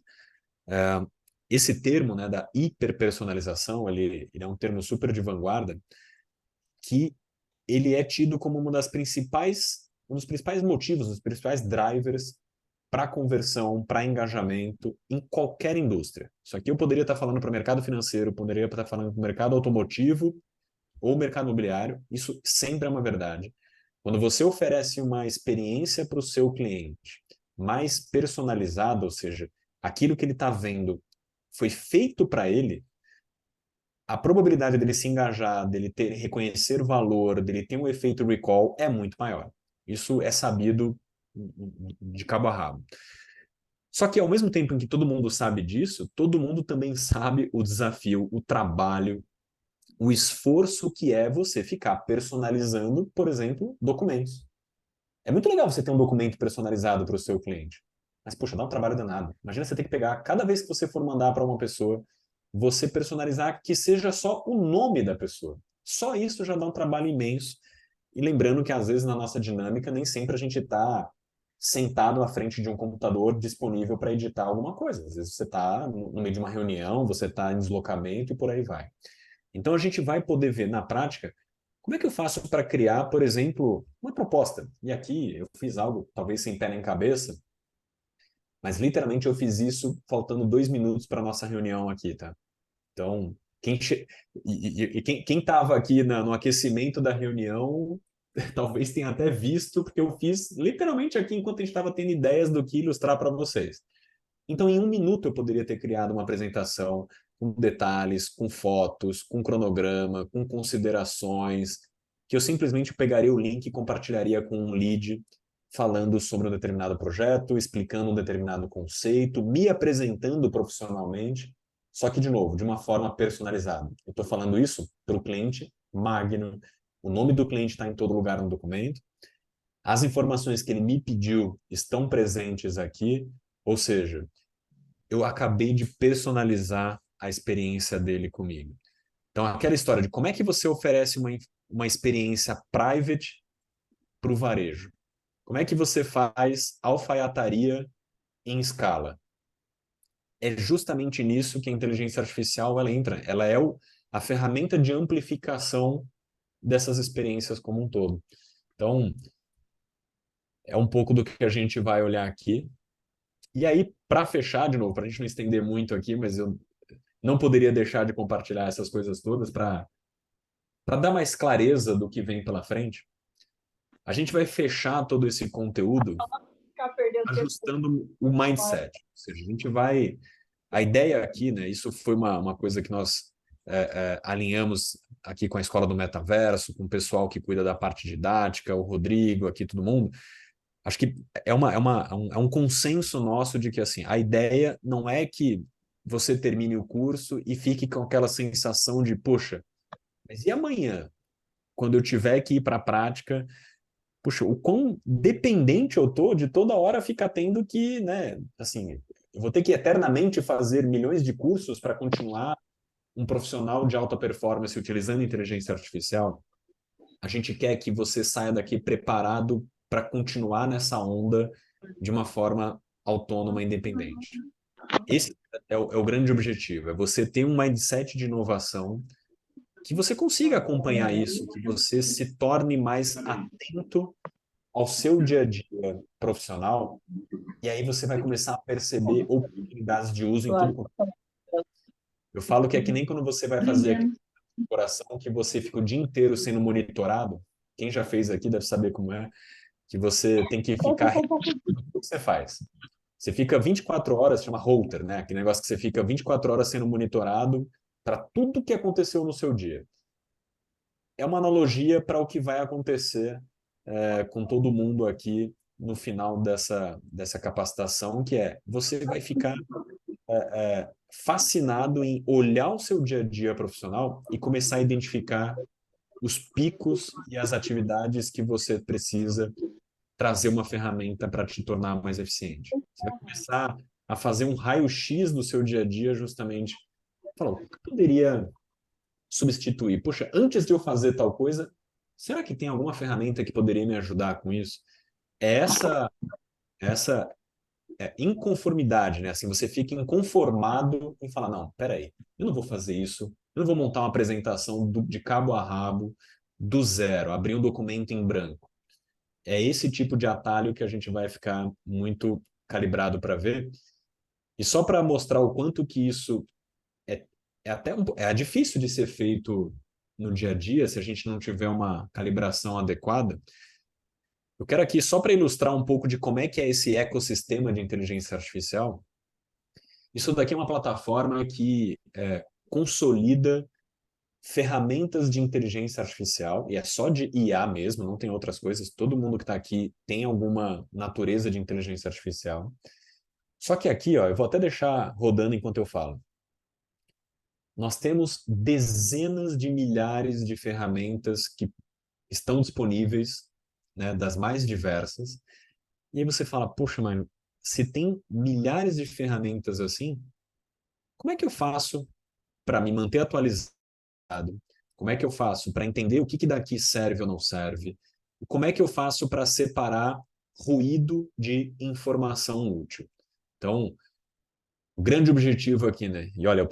Esse termo, né, da hiperpersonalização, ele é um termo super de vanguarda, que ele é tido como um dos principais motivos, um dos principais drivers para conversão, para engajamento em qualquer indústria. Isso aqui eu poderia estar falando para o mercado financeiro, poderia estar falando para o mercado automotivo ou mercado imobiliário. Isso sempre é uma verdade. Quando você oferece uma experiência para o seu cliente mais personalizada, ou seja, aquilo que ele está vendo foi feito para ele, a probabilidade dele se engajar, dele reconhecer valor, dele ter um efeito recall é muito maior. Isso é sabido de cabo a rabo. Só que ao mesmo tempo em que todo mundo sabe disso, todo mundo também sabe o desafio, o trabalho, o esforço que é você ficar personalizando, por exemplo, documentos. É muito legal você ter um documento personalizado para o seu cliente. Mas, poxa, dá um trabalho danado. Imagina você ter que pegar, cada vez que você for mandar para uma pessoa, você personalizar que seja só o nome da pessoa. Só isso já dá um trabalho imenso. E lembrando que, às vezes, na nossa dinâmica, nem sempre a gente está sentado à frente de um computador disponível para editar alguma coisa. Às vezes você está no meio de uma reunião, você está em deslocamento e por aí vai. Então, a gente vai poder ver na prática como é que eu faço para criar, por exemplo, uma proposta. E aqui eu fiz algo, talvez sem pé nem cabeça, mas literalmente eu fiz isso faltando 2 minutos para a nossa reunião aqui, tá? Então, quem estava aqui no aquecimento da reunião, talvez tenha até visto, porque eu fiz literalmente aqui enquanto a gente estava tendo ideias do que ilustrar para vocês. Então, em 1 minuto eu poderia ter criado uma apresentação com detalhes, com fotos, com cronograma, com considerações, que eu simplesmente pegaria o link e compartilharia com um lead falando sobre um determinado projeto, explicando um determinado conceito, me apresentando profissionalmente, só que, de novo, de uma forma personalizada. Eu estou falando isso para o cliente Magno, o nome do cliente está em todo lugar no documento, as informações que ele me pediu estão presentes aqui, ou seja, eu acabei de personalizar a experiência dele comigo. Então, aquela história de como é que você oferece uma experiência private para o varejo. Como é que você faz alfaiataria em escala? É justamente nisso que a inteligência artificial ela entra. Ela é a ferramenta de amplificação dessas experiências como um todo. Então, é um pouco do que a gente vai olhar aqui. E aí, para fechar, de novo, para a gente não estender muito aqui, mas eu não poderia deixar de compartilhar essas coisas todas para dar mais clareza do que vem pela frente. A gente vai fechar todo esse conteúdo ajustando o mindset. Ou seja, a gente vai... A ideia aqui, né, isso foi uma coisa que nós alinhamos aqui com a Escola do Metaverso, com o pessoal que cuida da parte didática, o Rodrigo, aqui todo mundo. Acho que é um consenso nosso de que assim, a ideia não é que você termine o curso e fique com aquela sensação de, poxa, mas e amanhã? Quando eu tiver que ir para a prática, puxa, o quão dependente eu tô de toda hora ficar tendo que, né, assim, eu vou ter que eternamente fazer milhões de cursos para continuar um profissional de alta performance utilizando inteligência artificial. A gente quer que você saia daqui preparado para continuar nessa onda de uma forma autônoma e independente. Esse é o grande objetivo, é você ter um mindset de inovação que você consiga acompanhar isso, que você se torne mais atento ao seu dia a dia profissional, e aí você vai começar a perceber oportunidades de uso em tudo. Eu falo que é que nem quando você vai fazer aqui no coração, que você fica o dia inteiro sendo monitorado. Quem já fez aqui deve saber como é, que você tem que ficar tudo que você faz. Você fica 24 horas, chama Holter, né? Aquele negócio que você fica 24 horas sendo monitorado para tudo que aconteceu no seu dia. É uma analogia para o que vai acontecer com todo mundo aqui no final dessa capacitação, que é você vai ficar fascinado em olhar o seu dia a dia profissional e começar a identificar os picos e as atividades que você precisa trazer uma ferramenta para te tornar mais eficiente. Você vai começar a fazer um raio-x do seu dia a dia justamente. Falar, o que eu poderia substituir? Poxa, antes de eu fazer tal coisa, será que tem alguma ferramenta que poderia me ajudar com isso? Essa inconformidade, né? Assim, você fica inconformado em falar, não, peraí, eu não vou fazer isso, eu não vou montar uma apresentação de cabo a rabo, do zero, abrir um documento em branco. É esse tipo de atalho que a gente vai ficar muito calibrado para ver. E só para mostrar o quanto que isso é difícil de ser feito no dia a dia, se a gente não tiver uma calibração adequada. Eu quero aqui, só para ilustrar um pouco de como é que é esse ecossistema de inteligência artificial, isso daqui é uma plataforma que consolida ferramentas de inteligência artificial, e é só de IA mesmo, não tem outras coisas, todo mundo que está aqui tem alguma natureza de inteligência artificial. Só que aqui, ó, eu vou até deixar rodando enquanto eu falo. Nós temos dezenas de milhares de ferramentas que estão disponíveis, né, das mais diversas, e aí você fala, poxa, mano, se tem milhares de ferramentas assim, como é que eu faço para me manter atualizado? Como é que eu faço para entender o que daqui serve ou não serve? Como é que eu faço para separar ruído de informação útil? Então, o grande objetivo aqui, né? E olha,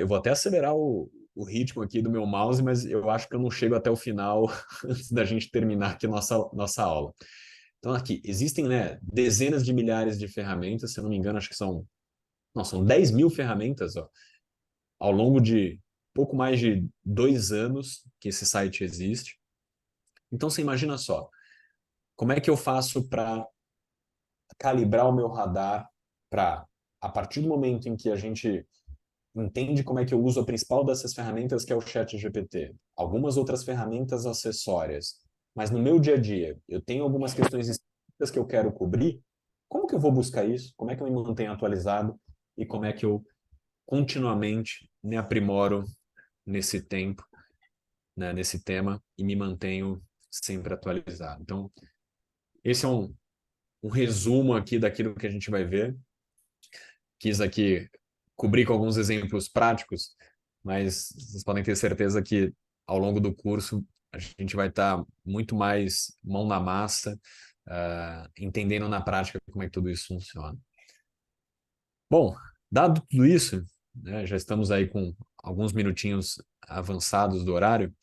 eu vou até acelerar o ritmo aqui do meu mouse, mas eu acho que eu não chego até o final antes da gente terminar aqui nossa aula. Então, aqui, existem, né, dezenas de milhares de ferramentas, se eu não me engano, acho que são 10 mil ferramentas, ó, ao longo de pouco mais de 2 anos que esse site existe. Então, você imagina só, como é que eu faço para calibrar o meu radar para, a partir do momento em que a gente entende como é que eu uso a principal dessas ferramentas, que é o ChatGPT, algumas outras ferramentas acessórias, mas no meu dia a dia eu tenho algumas questões específicas que eu quero cobrir, como que eu vou buscar isso? Como é que eu me mantenho atualizado? E como é que eu continuamente me aprimoro nesse tempo, né, nesse tema, e me mantenho sempre atualizado? Então, esse é um resumo aqui daquilo que a gente vai ver. Quis aqui cobrir com alguns exemplos práticos, mas vocês podem ter certeza que ao longo do curso a gente vai estar muito mais mão na massa, entendendo na prática como é que tudo isso funciona. Bom, dado tudo isso, né, já estamos aí com alguns minutinhos avançados do horário,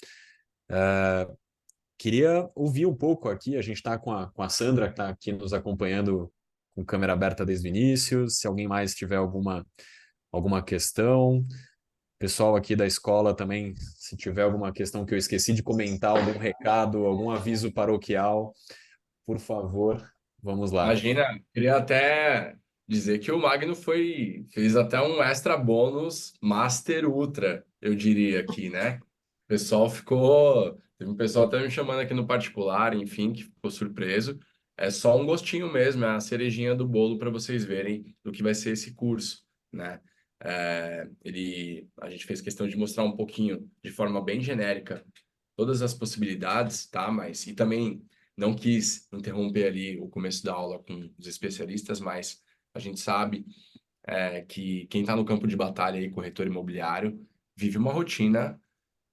queria ouvir um pouco aqui, a gente está com a Sandra, que está aqui nos acompanhando com câmera aberta desde o início, se alguém mais tiver alguma questão. Pessoal aqui da escola também, se tiver alguma questão que eu esqueci de comentar, algum recado, algum aviso paroquial, por favor, vamos lá. Imagina, queria até dizer que o Magno fez até um extra bônus Master Ultra, eu diria aqui, né? O pessoal teve um pessoal até me chamando aqui no particular, enfim, que ficou surpreso. É só um gostinho mesmo, é a cerejinha do bolo para vocês verem do que vai ser esse curso, né? A gente fez questão de mostrar um pouquinho, de forma bem genérica, todas as possibilidades, tá? E também não quis interromper ali o começo da aula com os especialistas, mas a gente sabe que quem está no campo de batalha aí, corretor imobiliário, vive uma rotina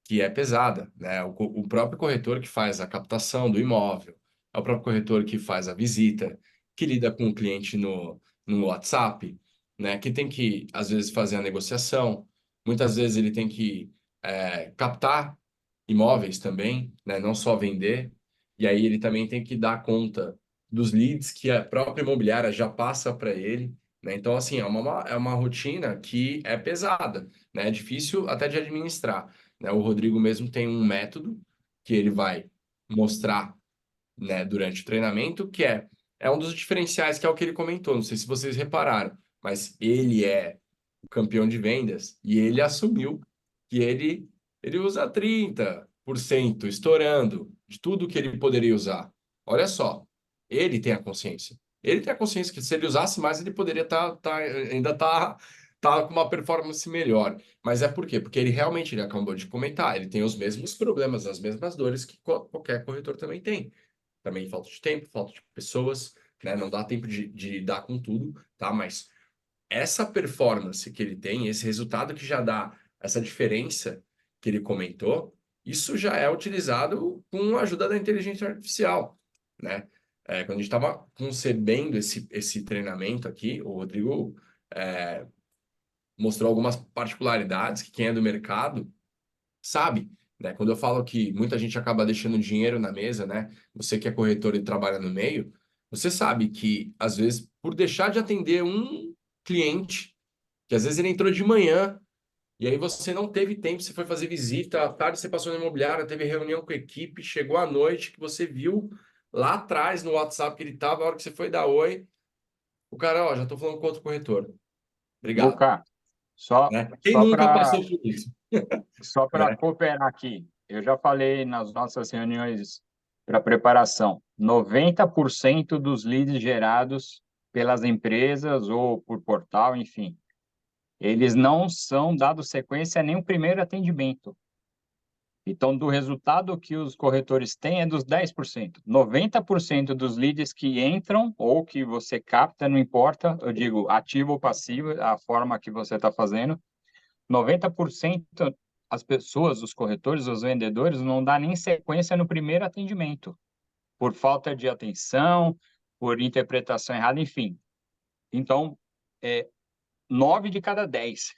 que é pesada, né? O próprio corretor que faz a captação do imóvel, é o próprio corretor que faz a visita, que lida com o cliente no WhatsApp, né? Que tem que, às vezes, fazer a negociação, muitas vezes ele tem que captar imóveis também, né? Não só vender, e aí ele também tem que dar conta dos leads que a própria imobiliária já passa para ele, né? Então, assim, é uma rotina que é pesada, né? É difícil até de administrar, né? O Rodrigo mesmo tem um método que ele vai mostrar, né, durante o treinamento, que é um dos diferenciais, que é o que ele comentou. Não sei se vocês repararam, mas ele é o campeão de vendas e ele assumiu que ele usa 30% estourando de tudo que ele poderia usar. Olha só, ele tem a consciência. Ele tem a consciência que se ele usasse mais, ele poderia ainda tá com uma performance melhor. Mas é por quê? Porque ele acabou de comentar, ele tem os mesmos problemas, as mesmas dores que qualquer corretor também tem. Também falta de tempo, falta de pessoas, né? Não dá tempo de dar com tudo, tá? Mas essa performance que ele tem, esse resultado que já dá essa diferença que ele comentou, isso já é utilizado com a ajuda da inteligência artificial, né? Quando a gente estava concebendo esse treinamento aqui, o Rodrigo mostrou algumas particularidades que quem é do mercado sabe, né? Quando eu falo que muita gente acaba deixando dinheiro na mesa, né? Você que é corretor e trabalha no meio, você sabe que, às vezes, por deixar de atender um cliente, que às vezes ele entrou de manhã, e aí você não teve tempo, você foi fazer visita, à tarde você passou na imobiliária, teve reunião com a equipe, chegou à noite, que você viu lá atrás no WhatsApp que ele estava, a hora que você foi dar oi, o cara, ó, já estou falando com outro corretor. Obrigado. Luca, só, Né? Quem só nunca para passou por isso? Só para né? cooperar aqui, eu já falei nas nossas reuniões para preparação, 90% dos leads gerados pelas empresas ou por portal, enfim, eles não são dados sequência nem o primeiro atendimento. Então, do resultado que os corretores têm é dos 10%. 90% dos leads que entram ou que você capta, não importa, eu digo ativo ou passivo, a forma que você está fazendo, 90% as pessoas, os corretores, os vendedores, não dá nem sequência no primeiro atendimento, por falta de atenção, por interpretação errada, enfim. Então, 9 de cada 10.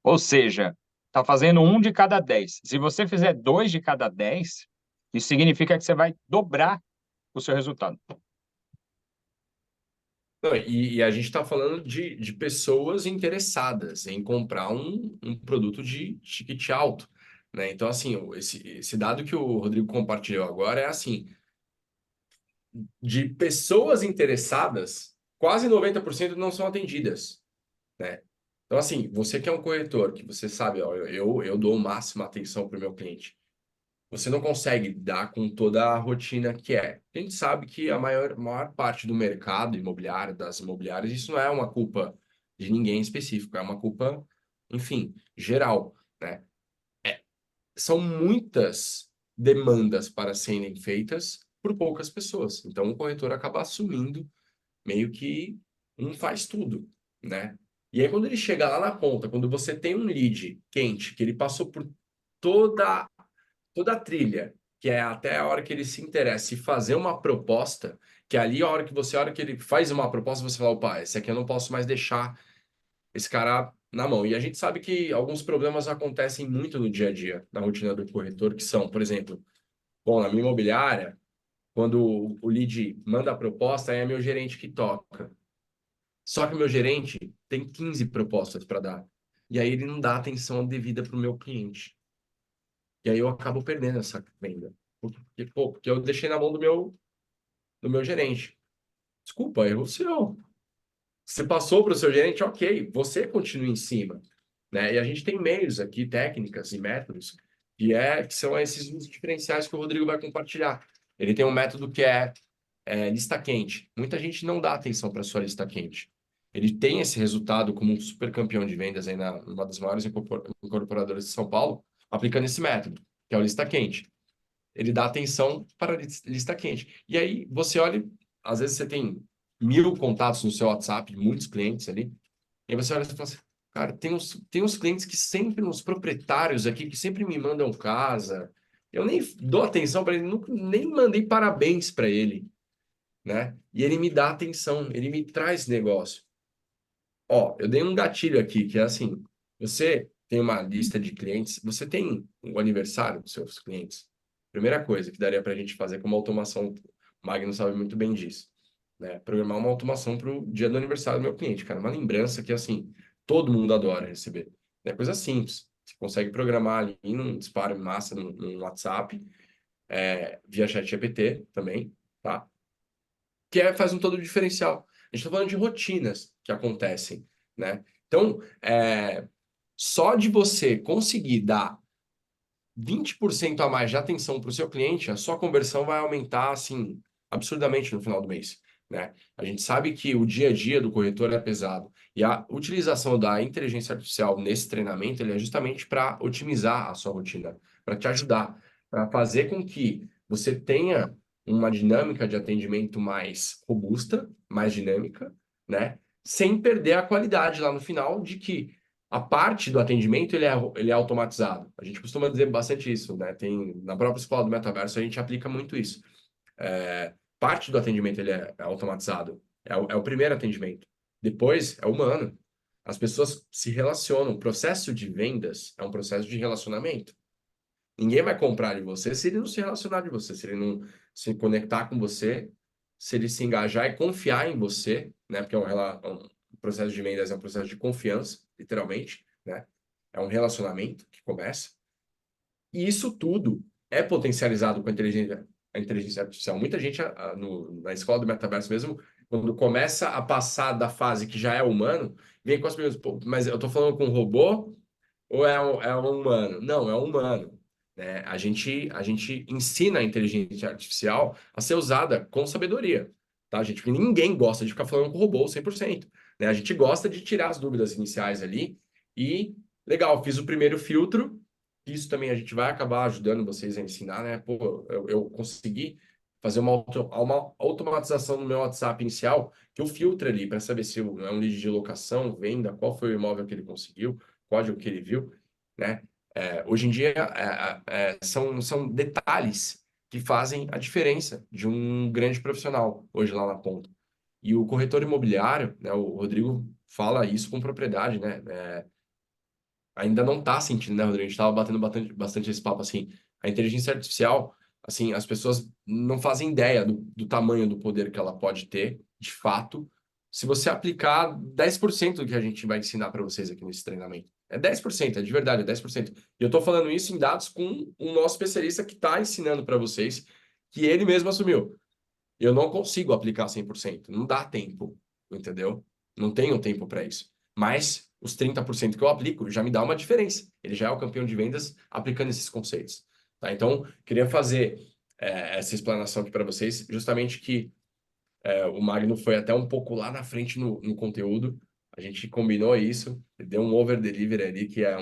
Ou seja, está fazendo 1 de cada 10. Se você fizer 2 de cada 10, isso significa que você vai dobrar o seu resultado. Não, e a gente está falando de pessoas interessadas em comprar um produto de ticket alto, né? Então, assim, esse dado que o Rodrigo compartilhou agora é assim, de pessoas interessadas, quase 90% não são atendidas, né? Então, assim, você que é um corretor, que você sabe, ó, eu dou máxima atenção para o meu cliente. Você não consegue dar com toda a rotina que é. A gente sabe que a maior parte do mercado imobiliário, das imobiliárias, isso não é uma culpa de ninguém específico, é uma culpa, enfim, geral, né? São muitas demandas para serem feitas por poucas pessoas. Então, o corretor acaba assumindo meio que um faz tudo, né? E aí, quando ele chega lá na ponta, quando você tem um lead quente, que ele passou por toda a trilha, que é até a hora que ele se interessa e fazer uma proposta, que ali a hora que você, a hora que ele faz uma proposta, você fala, opa, esse aqui eu não posso mais deixar esse cara na mão. E a gente sabe que alguns problemas acontecem muito no dia a dia, na rotina do corretor, que são, por exemplo, bom, na minha imobiliária, quando o lead manda a proposta, é meu gerente que toca. Só que o meu gerente tem 15 propostas para dar. E aí ele não dá atenção devida para o meu cliente. E aí eu acabo perdendo essa venda. Porque eu deixei na mão do meu gerente. Desculpa, erro seu. Você passou para o seu gerente, ok, você continua em cima, né? E a gente tem meios aqui, técnicas e métodos, que são esses os diferenciais que o Rodrigo vai compartilhar. Ele tem um método que é lista quente. Muita gente não dá atenção para sua lista quente. Ele tem esse resultado como um super campeão de vendas aí numa das maiores incorporadoras de São Paulo, aplicando esse método, que é o lista quente. Ele dá atenção para a lista quente. E aí você olha, às vezes você tem 1.000 contatos no seu WhatsApp, muitos clientes ali, e aí você olha e fala assim, cara, tem uns clientes que sempre, uns proprietários aqui, que sempre me mandam casa, eu nem dou atenção para ele, nunca, nem mandei parabéns para ele, né? E ele me dá atenção, ele me traz negócio. Ó, eu dei um gatilho aqui, que é assim, você tem uma lista de clientes, você tem o aniversário dos seus clientes. Primeira coisa que daria para a gente fazer com uma automação, o Magno sabe muito bem disso, né? Programar uma automação para o dia do aniversário do meu cliente, cara. Uma lembrança que, assim, todo mundo adora receber. É coisa simples. Você consegue programar ali num disparo em massa no WhatsApp, via ChatGPT também, tá? Faz um todo diferencial. A gente está falando de rotinas que acontecem, né? Então, só de você conseguir dar 20% a mais de atenção para o seu cliente, a sua conversão vai aumentar, assim, absurdamente no final do mês, né? A gente sabe que o dia a dia do corretor é pesado e a utilização da inteligência artificial nesse treinamento ele é justamente para otimizar a sua rotina, para te ajudar, para fazer com que você tenha uma dinâmica de atendimento mais robusta, mais dinâmica, né? Sem perder a qualidade lá no final de que a parte do atendimento ele é automatizado. A gente costuma dizer bastante isso, né? Na própria escola do metaverso a gente aplica muito isso. Parte do atendimento ele é automatizado. É o primeiro atendimento. Depois é humano. As pessoas se relacionam. O processo de vendas é um processo de relacionamento. Ninguém vai comprar de você se ele não se relacionar de você, se ele não se conectar com você, se ele se engajar e confiar em você, né? Porque um processo de vendas é um processo de confiança, literalmente, né? É um relacionamento que começa. E isso tudo é potencializado com a inteligência artificial. Muita gente na escola do metaverso mesmo, quando começa a passar da fase que já é humano, vem com as perguntas, pô, mas eu estou falando com um robô ou é um humano? Não, é um humano. Né? A gente ensina a inteligência artificial a ser usada com sabedoria, tá, gente? Porque ninguém gosta de ficar falando com o robô 100%. Né? A gente gosta de tirar as dúvidas iniciais ali e, legal, fiz o primeiro filtro, isso também a gente vai acabar ajudando vocês a ensinar, né? Pô, eu consegui fazer uma automatização no meu WhatsApp inicial que eu filtre ali para saber se é um lead de locação, venda, qual foi o imóvel que ele conseguiu, código que ele viu, né? Hoje em dia são detalhes que fazem a diferença de um grande profissional hoje lá na ponta. E o corretor imobiliário, né, o Rodrigo fala isso com propriedade, né? Ainda não está sentindo, né, Rodrigo? A gente estava batendo bastante esse papo assim. A inteligência artificial, assim, as pessoas não fazem ideia do tamanho do poder que ela pode ter, de fato, se você aplicar 10% do que a gente vai ensinar para vocês aqui nesse treinamento. É 10%, é de verdade, é 10%. E eu estou falando isso em dados com o nosso especialista que está ensinando para vocês, que ele mesmo assumiu. Eu não consigo aplicar 100%, não dá tempo, entendeu? Não tenho tempo para isso. Mas os 30% que eu aplico já me dá uma diferença. Ele já é o campeão de vendas aplicando esses conceitos. Tá? Então, queria fazer essa explanação aqui para vocês, justamente que o Magno foi até um pouco lá na frente no conteúdo. A gente combinou isso, deu um over-delivery ali, que é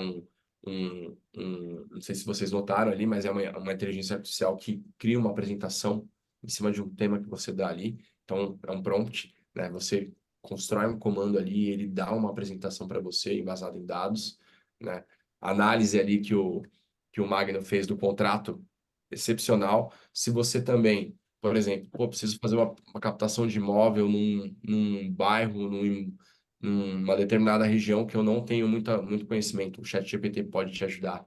não sei se vocês notaram ali, mas é uma inteligência artificial que cria uma apresentação em cima de um tema que você dá ali. Então, é um prompt, né? Você constrói um comando ali, ele dá uma apresentação para você, embasado em dados, né? A análise ali que o Magno fez do contrato, excepcional. Se você também, por exemplo, pô, preciso fazer uma captação de imóvel num bairro, numa determinada região que eu não tenho muito conhecimento, o ChatGPT pode te ajudar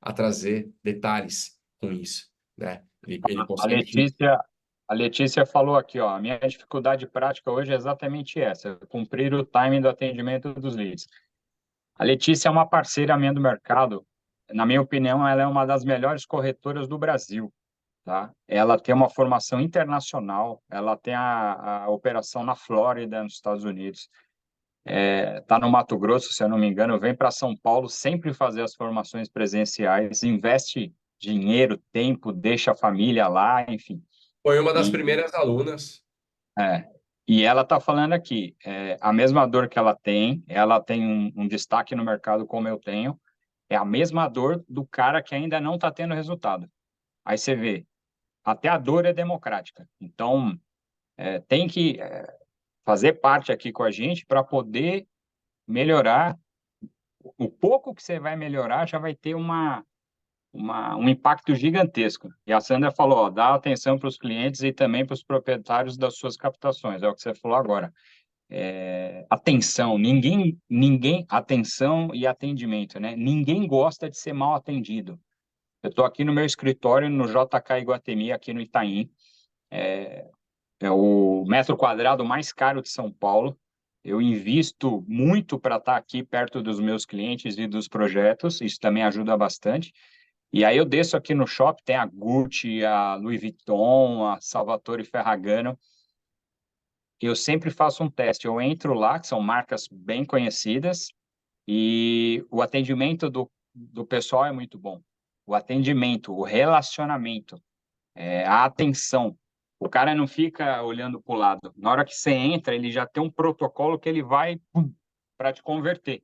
a trazer detalhes com isso, né? Ele A consegue te... Letícia, a Letícia falou aqui, ó, a minha dificuldade prática hoje é exatamente essa, cumprir o timing do atendimento dos leads. A Letícia é uma parceira minha do mercado. Na minha opinião, ela é uma das melhores corretoras do Brasil, tá? Ela tem uma formação internacional, ela tem a operação na Flórida, nos Estados Unidos. Tá no Mato Grosso, se eu não me engano, vem para São Paulo sempre fazer as formações presenciais, investe dinheiro, tempo, deixa a família lá, enfim. Foi uma das E, primeiras alunas. é, e ela está falando aqui, a mesma dor que ela tem um destaque no mercado como eu tenho, é a mesma dor do cara que ainda não está tendo resultado. Aí você vê, até a dor é democrática. Então, tem que fazer parte aqui com a gente para poder melhorar. O pouco que você vai melhorar já vai ter um impacto gigantesco. E a Sandra falou, ó, dá atenção para os clientes e também para os proprietários das suas captações, é o que você falou agora. Atenção, atenção e atendimento, né? Ninguém gosta de ser mal atendido. Eu estou aqui no meu escritório, no JK Iguatemi, aqui no Itaim, é o metro quadrado mais caro de São Paulo. Eu invisto muito para estar aqui perto dos meus clientes e dos projetos, isso também ajuda bastante. E aí eu desço aqui no shopping, tem a Gucci, a Louis Vuitton, a Salvatore Ferragamo. Eu sempre faço um teste, eu entro lá, que são marcas bem conhecidas, e o atendimento do pessoal é muito bom. O atendimento, o relacionamento, a atenção. O cara não fica olhando para o lado. Na hora que você entra, ele já tem um protocolo que ele vai para te converter.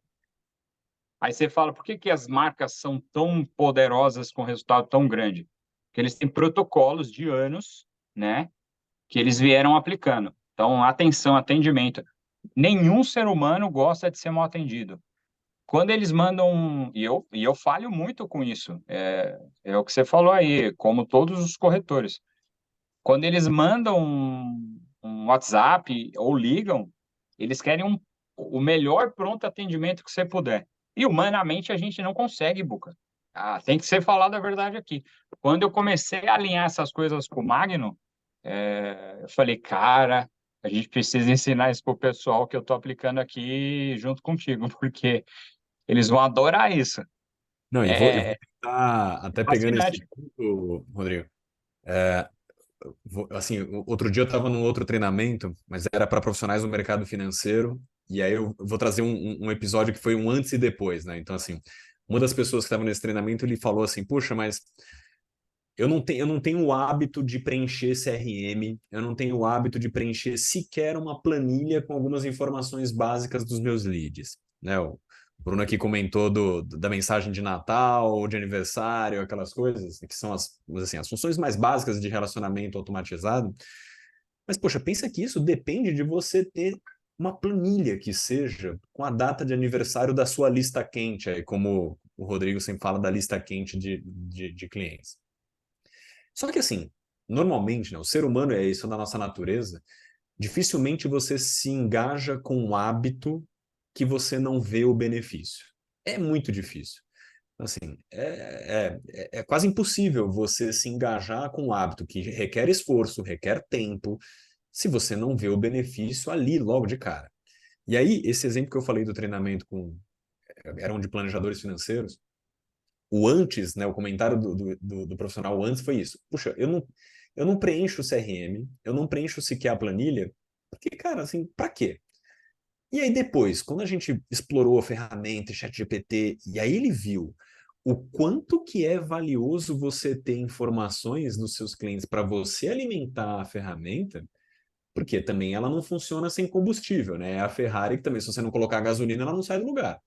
Aí você fala, por que as marcas são tão poderosas com resultado tão grande? Porque eles têm protocolos de anos, né, que eles vieram aplicando. Então, atenção, atendimento. Nenhum ser humano gosta de ser mal atendido. Quando eles mandam, e eu falho muito com isso, é o que você falou aí, como todos os corretores. Quando eles mandam um WhatsApp ou ligam, eles querem o melhor pronto atendimento que você puder. E humanamente a gente não consegue, Buca. Tem que ser falado a verdade aqui. Quando eu comecei a alinhar essas coisas com o Magno, eu falei, cara, a gente precisa ensinar isso pro pessoal que eu estou aplicando aqui junto contigo, porque eles vão adorar isso. Não, eu vou É tentar, até pegando esse fascinante. ponto, Rodrigo. Assim, outro dia eu estava num outro treinamento, mas era para profissionais do mercado financeiro, e aí eu vou trazer um episódio que foi um antes e depois, né? Então, assim, uma das pessoas que estava nesse treinamento, ele falou assim, puxa, mas eu não tenho o hábito de preencher CRM, eu não tenho o hábito de preencher sequer uma planilha com algumas informações básicas dos meus leads, né? O Bruno aqui comentou da mensagem de Natal, de aniversário, aquelas coisas, que são as funções mais básicas de relacionamento automatizado. Mas, poxa, pensa que isso depende de você ter uma planilha que seja com a data de aniversário da sua lista quente, aí, como o Rodrigo sempre fala da lista quente de clientes. Só que assim, normalmente, né, o ser humano é isso da nossa natureza, dificilmente você se engaja com um hábito que você não vê o benefício. É muito difícil. Assim, é quase impossível você se engajar com um hábito que requer esforço, requer tempo, se você não vê o benefício ali logo de cara. E aí, esse exemplo que eu falei do treinamento eram de planejadores financeiros, o antes, né, o comentário do profissional antes foi isso. Puxa, eu não preencho o CRM, eu não preencho sequer a planilha, porque, cara, assim, pra quê? E aí depois, quando a gente explorou a ferramenta, ChatGPT, e aí ele viu o quanto que é valioso você ter informações dos seus clientes para você alimentar a ferramenta, porque também ela não funciona sem combustível, né? É a Ferrari que também, se você não colocar gasolina, ela não sai do lugar.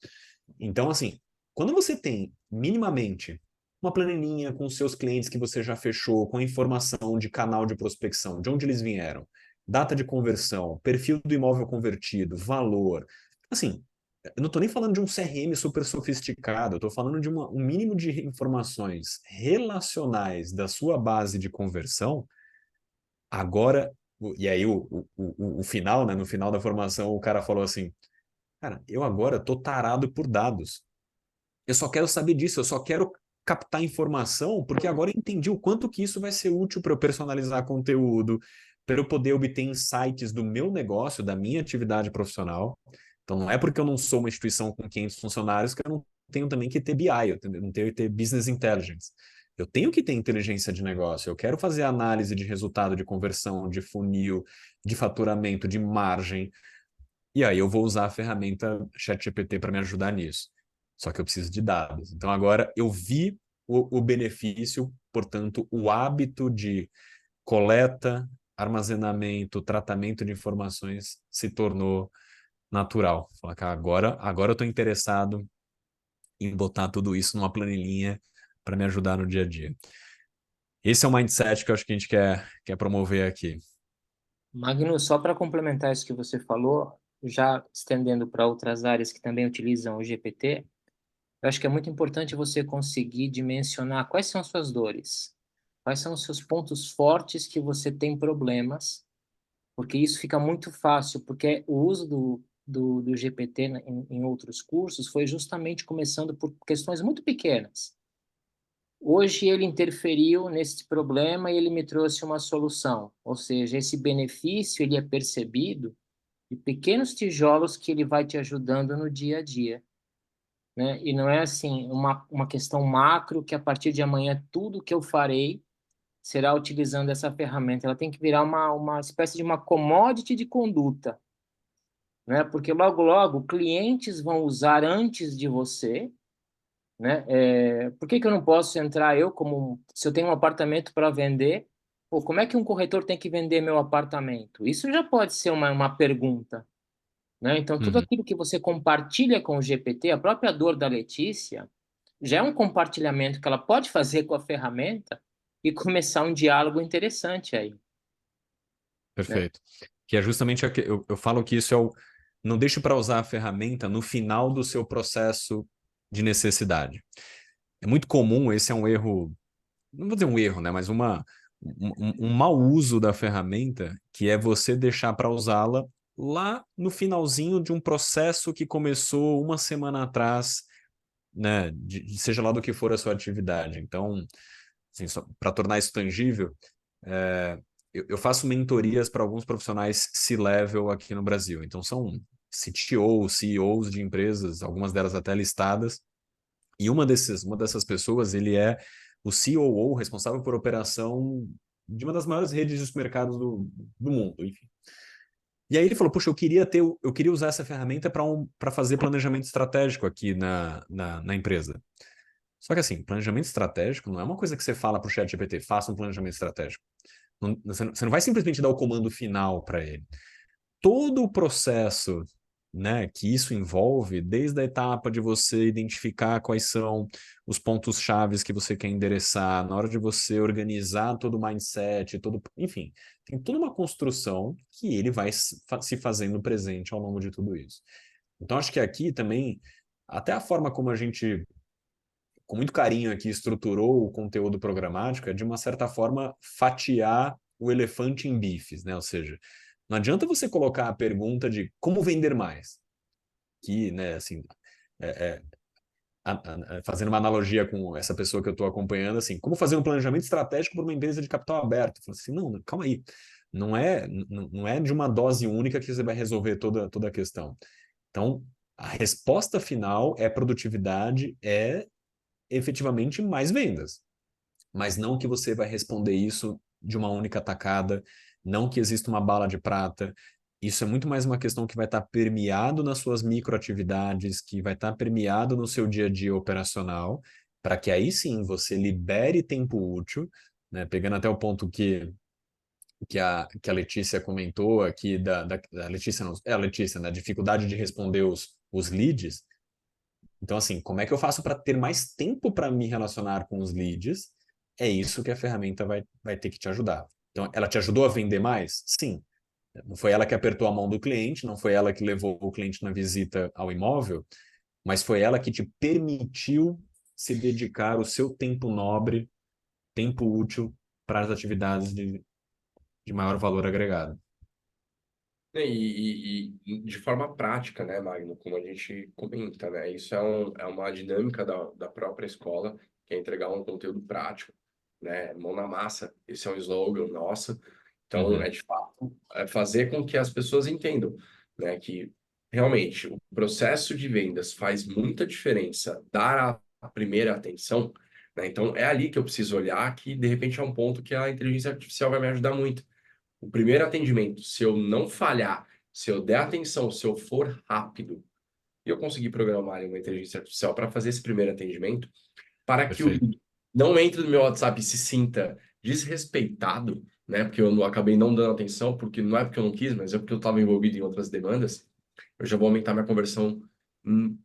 Então, assim, quando você tem minimamente uma planilhinha com os seus clientes que você já fechou, com informação de canal de prospecção, de onde eles vieram, data de conversão, perfil do imóvel convertido, valor. Assim, eu não estou nem falando de um CRM super sofisticado, eu estou falando de um mínimo de informações relacionais da sua base de conversão. Agora, e aí o final, né? No final da formação, o cara falou assim, cara, eu agora tô tarado por dados. Eu só quero saber disso, eu só quero captar informação, porque agora eu entendi o quanto que isso vai ser útil para eu personalizar conteúdo, para eu poder obter insights do meu negócio, da minha atividade profissional. Então, não é porque eu não sou uma instituição com 500 funcionários que eu não tenho também que ter BI, eu não tenho que ter Business Intelligence. Eu tenho que ter inteligência de negócio, eu quero fazer análise de resultado de conversão, de funil, de faturamento, de margem, e aí eu vou usar a ferramenta ChatGPT para me ajudar nisso. Só que eu preciso de dados. Então agora eu vi o benefício, portanto, o hábito de coleta, armazenamento, tratamento de informações se tornou natural. Falar, cara, agora eu estou interessado em botar tudo isso numa planilhinha para me ajudar no dia a dia. Esse é o mindset que eu acho que a gente quer promover aqui. Magno, só para complementar isso que você falou, já estendendo para outras áreas que também utilizam o GPT, eu acho que é muito importante você conseguir dimensionar quais são as suas dores, quais são os seus pontos fortes que você tem problemas, porque isso fica muito fácil, porque o uso do GPT em outros cursos foi justamente começando por questões muito pequenas. Hoje ele interferiu nesse problema e ele me trouxe uma solução, ou seja, esse benefício ele é percebido de pequenos tijolos que ele vai te ajudando no dia a dia, né? E não é assim uma questão macro que a partir de amanhã tudo que eu farei será utilizando essa ferramenta. Ela tem que virar uma espécie de uma commodity de conduta, né? Porque logo clientes vão usar antes de você, né? Por que que eu não posso entrar se eu tenho um apartamento para vender, pô, como é que um corretor tem que vender meu apartamento? Isso já pode ser uma pergunta, né? Então, tudo Uhum. aquilo que você compartilha com o GPT, a própria dor da Letícia, já é um compartilhamento que ela pode fazer com a ferramenta e começar um diálogo interessante aí, né? Perfeito. Que é justamente eu falo que isso não deixe para usar a ferramenta no final do seu processo de necessidade. É muito comum, esse é um erro, não vou dizer um erro, né, mas um mau uso da ferramenta, que é você deixar para usá-la lá no finalzinho de um processo que começou uma semana atrás, né, seja lá do que for a sua atividade. Então, assim, para tornar isso tangível, eu faço mentorias para alguns profissionais C-level aqui no Brasil. Então, são CTOs, CEOs de empresas, algumas delas até listadas. E uma dessas pessoas, ele é o COO, responsável por operação de uma das maiores redes de supermercados do mundo, enfim. E aí ele falou, puxa, eu queria usar essa ferramenta para fazer planejamento estratégico aqui na empresa. Só que assim, planejamento estratégico não é uma coisa que você fala para o ChatGPT, faça um planejamento estratégico. Você não vai simplesmente dar o comando final para ele. Todo o processo, né, que isso envolve, desde a etapa de você identificar quais são os pontos chaves que você quer endereçar, na hora de você organizar todo o mindset, enfim, tem toda uma construção que ele vai se fazendo presente ao longo de tudo isso. Então, acho que aqui também, até a forma como a gente, com muito carinho aqui, estruturou o conteúdo programático é, de uma certa forma, fatiar o elefante em bifes, né? Ou seja, não adianta você colocar a pergunta de como vender mais, que, né, assim, é, fazendo uma analogia com essa pessoa que eu estou acompanhando, assim, como fazer um planejamento estratégico para uma empresa de capital aberto. Eu falo assim, não, calma aí, não é de uma dose única que você vai resolver toda a questão. Então, a resposta final é produtividade, é efetivamente mais vendas, mas não que você vai responder isso de uma única tacada, não que exista uma bala de prata. Isso é muito mais uma questão que vai estar permeado nas suas microatividades, que vai estar permeado no seu dia a dia operacional, para que aí sim você libere tempo útil, né? Pegando até o ponto que a Letícia comentou aqui, da Letícia, não, é a Letícia, né? Dificuldade de responder os leads. Então, assim, como é que eu faço para ter mais tempo para me relacionar com os leads? É isso que a ferramenta vai ter que te ajudar. Então, ela te ajudou a vender mais? Sim. Não foi ela que apertou a mão do cliente, não foi ela que levou o cliente na visita ao imóvel, mas foi ela que te permitiu se dedicar o seu tempo nobre, tempo útil para as atividades de maior valor agregado. E de forma prática, né, Magno, como a gente comenta, né, isso é uma dinâmica da própria escola, que é entregar um conteúdo prático, né, mão na massa, esse é um slogan nosso, então Uhum. é de fato fazer com que as pessoas entendam, né, que realmente o processo de vendas faz muita diferença, dar a primeira atenção, né, então é ali que eu preciso olhar, que de repente é um ponto que a inteligência artificial vai me ajudar muito. O primeiro atendimento, se eu não falhar, se eu der atenção, se eu for rápido, e eu conseguir programar ali uma inteligência artificial para fazer esse primeiro atendimento, para que o Perfeito. lead não entre no meu WhatsApp e se sinta desrespeitado, né? Porque eu acabei não dando atenção, porque não é porque eu não quis, mas é porque eu estava envolvido em outras demandas, eu já vou aumentar minha conversão num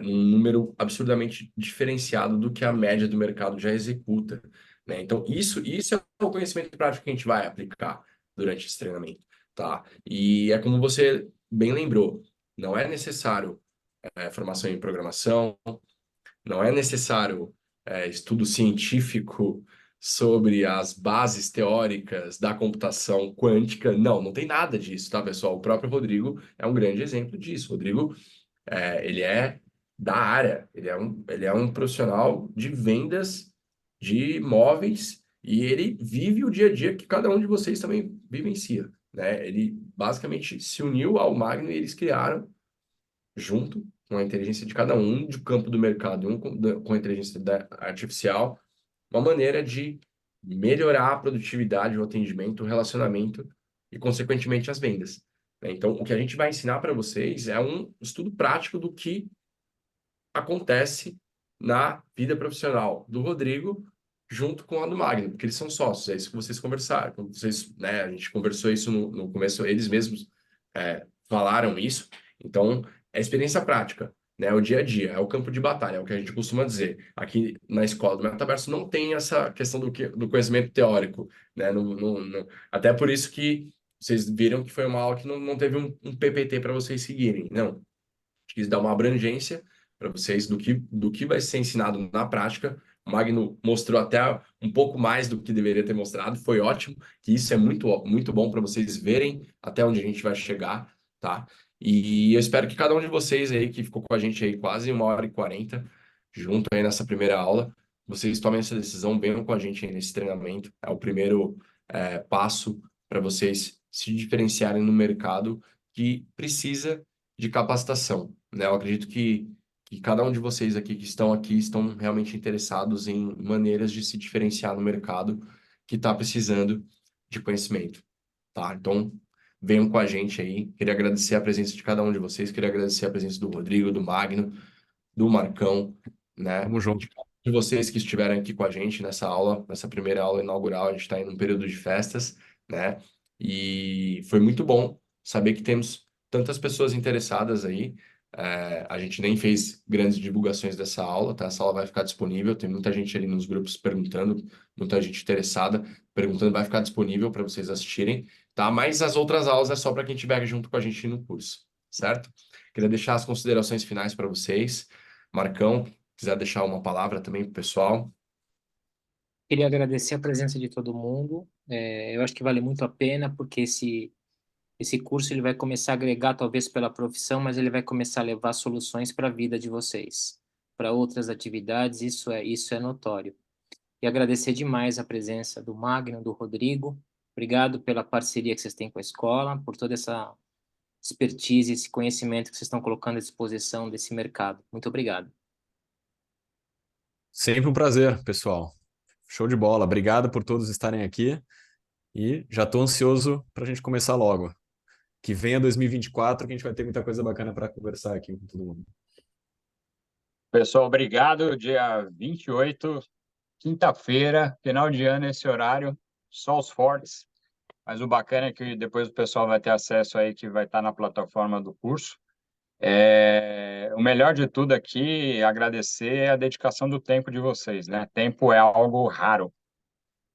número absurdamente diferenciado do que a média do mercado já executa, né? Então, isso é o conhecimento prático que a gente vai aplicar durante esse treinamento, tá? E é como você bem lembrou, não é necessário formação em programação, não é necessário estudo científico sobre as bases teóricas da computação quântica. Não tem nada disso, tá, pessoal? O próprio Rodrigo é um grande exemplo disso. Rodrigo, ele é da área, ele é um profissional de vendas de imóveis e ele vive o dia a dia que cada um de vocês também vivencia, né? Ele basicamente se uniu ao Magno e eles criaram junto com a inteligência de cada um, de campo do mercado, com a inteligência artificial, uma maneira de melhorar a produtividade, o atendimento, o relacionamento e, consequentemente, as vendas, né? Então, o que a gente vai ensinar para vocês é um estudo prático do que acontece na vida profissional do Rodrigo junto com a do Magno, porque eles são sócios, é isso que vocês conversaram. Quando vocês, né, a gente conversou isso no começo, eles mesmos falaram isso. Então, é experiência prática, né? É o dia a dia, é o campo de batalha, é o que a gente costuma dizer. Aqui na escola do Metaverso não tem essa questão do conhecimento teórico, né? Até por isso que vocês viram que foi uma aula que não teve um PPT para vocês seguirem. Não, quis dar uma abrangência para vocês do que vai ser ensinado na prática. O Magno mostrou até um pouco mais do que deveria ter mostrado, foi ótimo, que isso é muito bom para vocês verem até onde a gente vai chegar, tá? E eu espero que cada um de vocês aí, que ficou com a gente aí quase 1h40, junto aí nessa primeira aula, vocês tomem essa decisão, venham com a gente aí nesse treinamento. É o primeiro passo para vocês se diferenciarem no mercado que precisa de capacitação, né? Eu acredito que cada um de vocês aqui que estão aqui estão realmente interessados em maneiras de se diferenciar no mercado que está precisando de conhecimento, tá? Então, venham com a gente aí. Queria agradecer a presença de cada um de vocês, queria agradecer a presença do Rodrigo, do Magno, do Marcão, né? Tamo junto. De vocês que estiveram aqui com a gente nessa aula, nessa primeira aula inaugural. A gente está em um período de festas, né? E foi muito bom saber que temos tantas pessoas interessadas aí. A gente nem fez grandes divulgações dessa aula, tá? Essa aula vai ficar disponível. Tem muita gente ali nos grupos perguntando, muita gente interessada, perguntando, vai ficar disponível para vocês assistirem, tá? Mas as outras aulas é só para quem estiver junto com a gente no curso, certo? Queria deixar as considerações finais para vocês. Marcão, quiser deixar uma palavra também para o pessoal. Queria agradecer a presença de todo mundo. Eu acho que vale muito a pena, porque esse curso ele vai começar a agregar, talvez pela profissão, mas ele vai começar a levar soluções para a vida de vocês, para outras atividades, isso é notório. E agradecer demais a presença do Magno, do Rodrigo. Obrigado pela parceria que vocês têm com a escola, por toda essa expertise, esse conhecimento que vocês estão colocando à disposição desse mercado. Muito obrigado. Sempre um prazer, pessoal. Show de bola. Obrigado por todos estarem aqui. E já estou ansioso para a gente começar logo. Que venha 2024, que a gente vai ter muita coisa bacana para conversar aqui com todo mundo. Pessoal, obrigado. Dia 28, quinta-feira, final de ano, esse horário, só os fortes. Mas o bacana é que depois o pessoal vai ter acesso aí, que vai estar na plataforma do curso. O melhor de tudo aqui é agradecer a dedicação do tempo de vocês, né? Tempo é algo raro.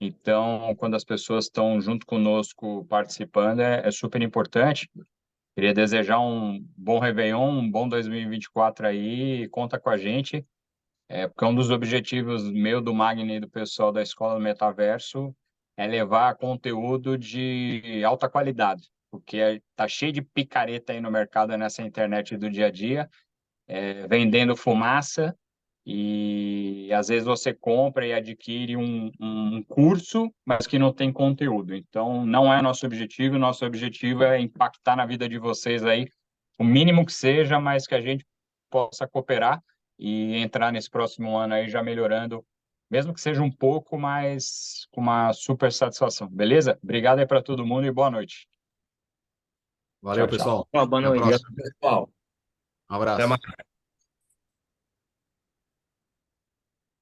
Então, quando as pessoas estão junto conosco participando, é super importante. Queria desejar um bom Réveillon, um bom 2024 aí, conta com a gente, porque um dos objetivos meu, do Magni e do pessoal da Escola do Metaverso é levar conteúdo de alta qualidade, porque tá cheio de picareta aí no mercado, nessa internet do dia a dia, vendendo fumaça, e às vezes você compra e adquire um curso, mas que não tem conteúdo. Então, não é nosso objetivo é impactar na vida de vocês aí, o mínimo que seja, mas que a gente possa cooperar e entrar nesse próximo ano aí já melhorando, mesmo que seja um pouco, mas com uma super satisfação. Beleza? Obrigado aí para todo mundo e boa noite. Valeu, Tchau, tchau. pessoal. Boa Até a noite. próxima. Pessoal, Um até abraço. mais.